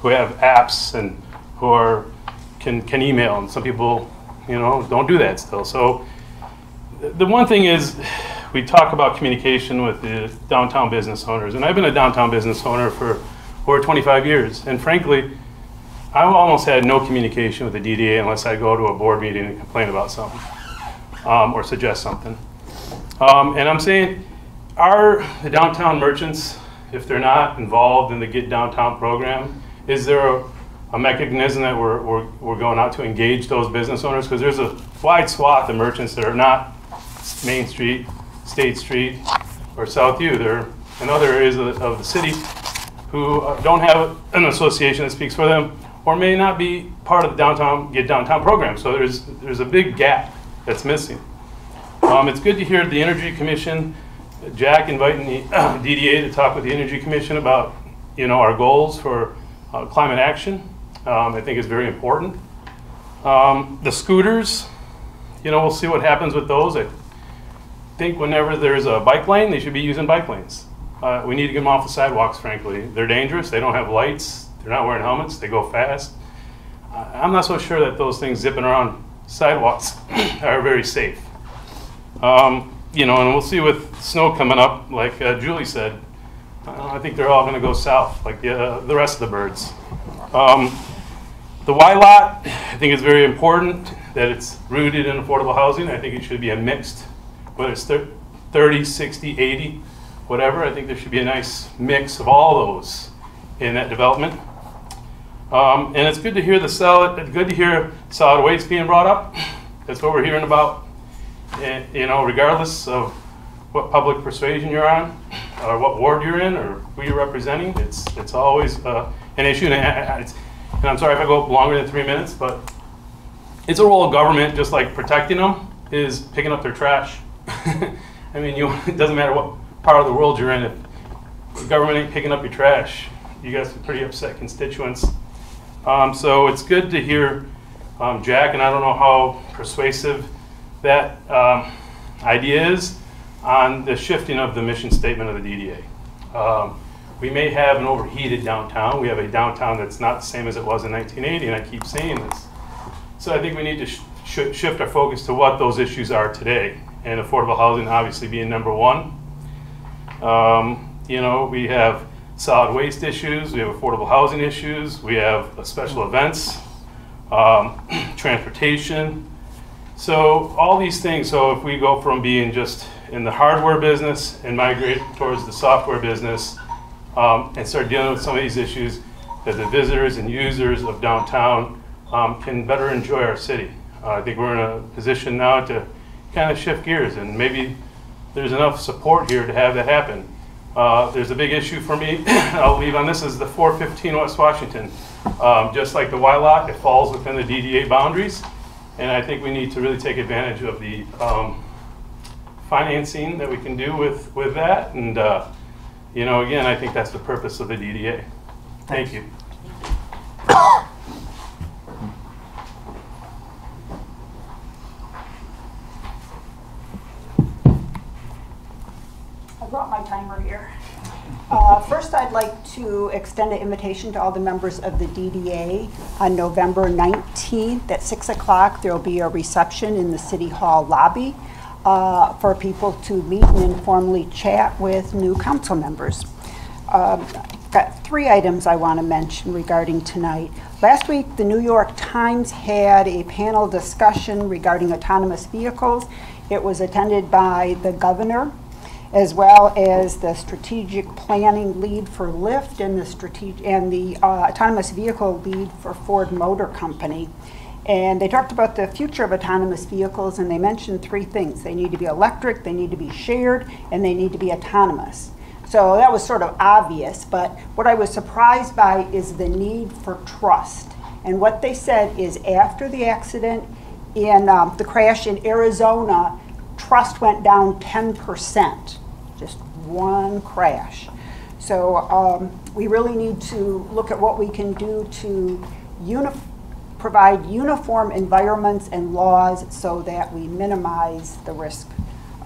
who have apps and who can email, and some people, don't do that still. So the one thing is, we talk about communication with the downtown business owners, and I've been a downtown business owner for over 25 years, and frankly, I've almost had no communication with the DDA unless I go to a board meeting and complain about something, or suggest something. And I'm saying, are the downtown merchants, if they're not involved in the Get Downtown program, is there a mechanism that we're going out to engage those business owners? Because there's a wide swath of merchants that are not Main Street, State Street, or South U. They're in other areas of the city who don't have an association that speaks for them, or may not be part of the Get Downtown program. So there's a big gap that's missing. It's good to hear the Energy Commission, Jack inviting the DDA to talk with the Energy Commission about our goals for climate action. I think is very important. The scooters, we'll see what happens with those. I think whenever there's a bike lane, they should be using bike lanes. We need to get them off the sidewalks, frankly. They're dangerous, they don't have lights, they're not wearing helmets, they go fast. I'm not so sure that those things zipping around sidewalks are very safe. And we'll see with snow coming up, like Julie said, I think they're all going to go south, like the rest of the birds. The Y lot, I think it's very important that it's rooted in affordable housing. I think it should be a mixed, whether it's 30, 60, 80, whatever. I think there should be a nice mix of all those in that development. And it's good to hear solid waste being brought up. That's what we're hearing about. And, regardless of what public persuasion you're on, or what ward you're in, or who you're representing, it's always an issue. And I'm sorry if I go longer than 3 minutes, but it's a role of government, just like protecting them, is picking up their trash. I mean, it doesn't matter what part of the world you're in, if the government ain't picking up your trash, you got some pretty upset constituents. So it's good to hear Jack, and I don't know how persuasive that idea is on the shifting of the mission statement of the DDA. We may have an overheated downtown. We have a downtown that's not the same as it was in 1980, and I keep saying this. So I think we need to shift our focus to what those issues are today, and affordable housing obviously being number one. We have solid waste issues, we have affordable housing issues, we have special events, transportation. So all these things, so if we go from being just in the hardware business and migrate towards the software business, and start dealing with some of these issues, that the visitors and users of downtown can better enjoy our city. I think we're in a position now to kind of shift gears, and maybe there's enough support here to have that happen. There's a big issue for me, I'll leave on this, is the 415 West Washington. Just like the Y lot, it falls within the DDA boundaries, and I think we need to really take advantage of the financing that we can do with that, and again, I think that's the purpose of the DDA. Thank you. I brought my timer here. First, I'd like to extend an invitation to all the members of the DDA. On November 19th at 6 o'clock, there will be a reception in the City Hall lobby for people to meet and informally chat with new council members. I've got 3 items I want to mention regarding tonight. Last week, the New York Times had a panel discussion regarding autonomous vehicles. It was attended by the governor, as well as the strategic planning lead for Lyft and the autonomous vehicle lead for Ford Motor Company. And they talked about the future of autonomous vehicles, and they mentioned 3 things. They need to be electric, they need to be shared, and they need to be autonomous. So that was sort of obvious, but what I was surprised by is the need for trust. And what they said is after the accident in the crash in Arizona, trust went down 10%, just one crash. So we really need to look at what we can do to provide uniform environments and laws so that we minimize the risk,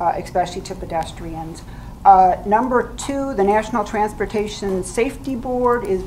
especially to pedestrians. Number 2, the National Transportation Safety Board is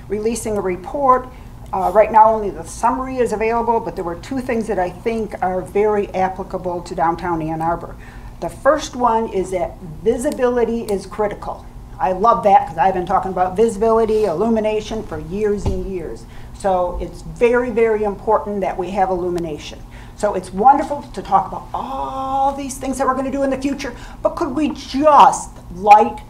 releasing a report. Right now only the summary is available, but there were 2 things that I think are very applicable to downtown Ann Arbor. The first one is that visibility is critical. I love that because I've been talking about visibility, illumination for years and years. So it's very, very important that we have illumination. So it's wonderful to talk about all these things that we're going to do in the future, but could we just light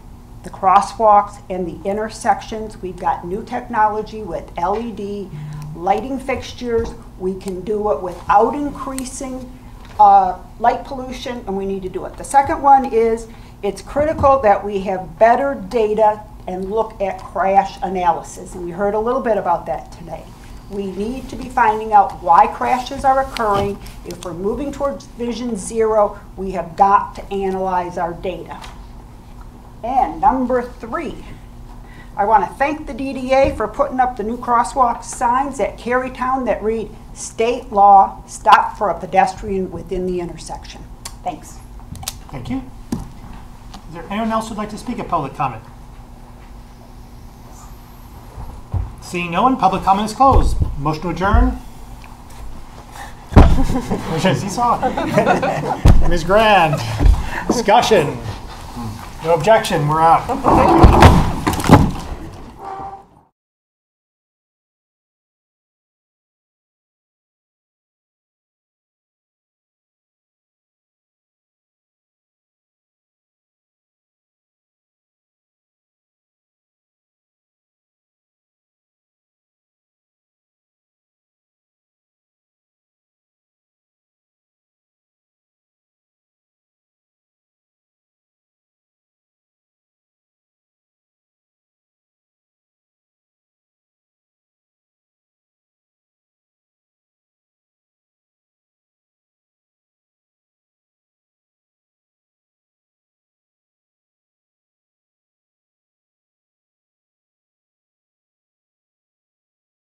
the crosswalks and the intersections? We've got new technology with LED lighting fixtures. We can do it without increasing light pollution, and we need to do it. The second one is it's critical that we have better data and look at crash analysis, and we heard a little bit about that today. We need to be finding out why crashes are occurring. If we're moving towards Vision Zero, we have got to analyze our data. And number 3, I want to thank the DDA for putting up the new crosswalk signs at Carytown that read, "State law, stop for a pedestrian within the intersection." Thanks. Thank you. Is there anyone else who'd like to speak at public comment? Seeing no one, public comment is closed. Motion to adjourn. Seesaw. Ms. Grand. Discussion. No objection. We're out. Thank you.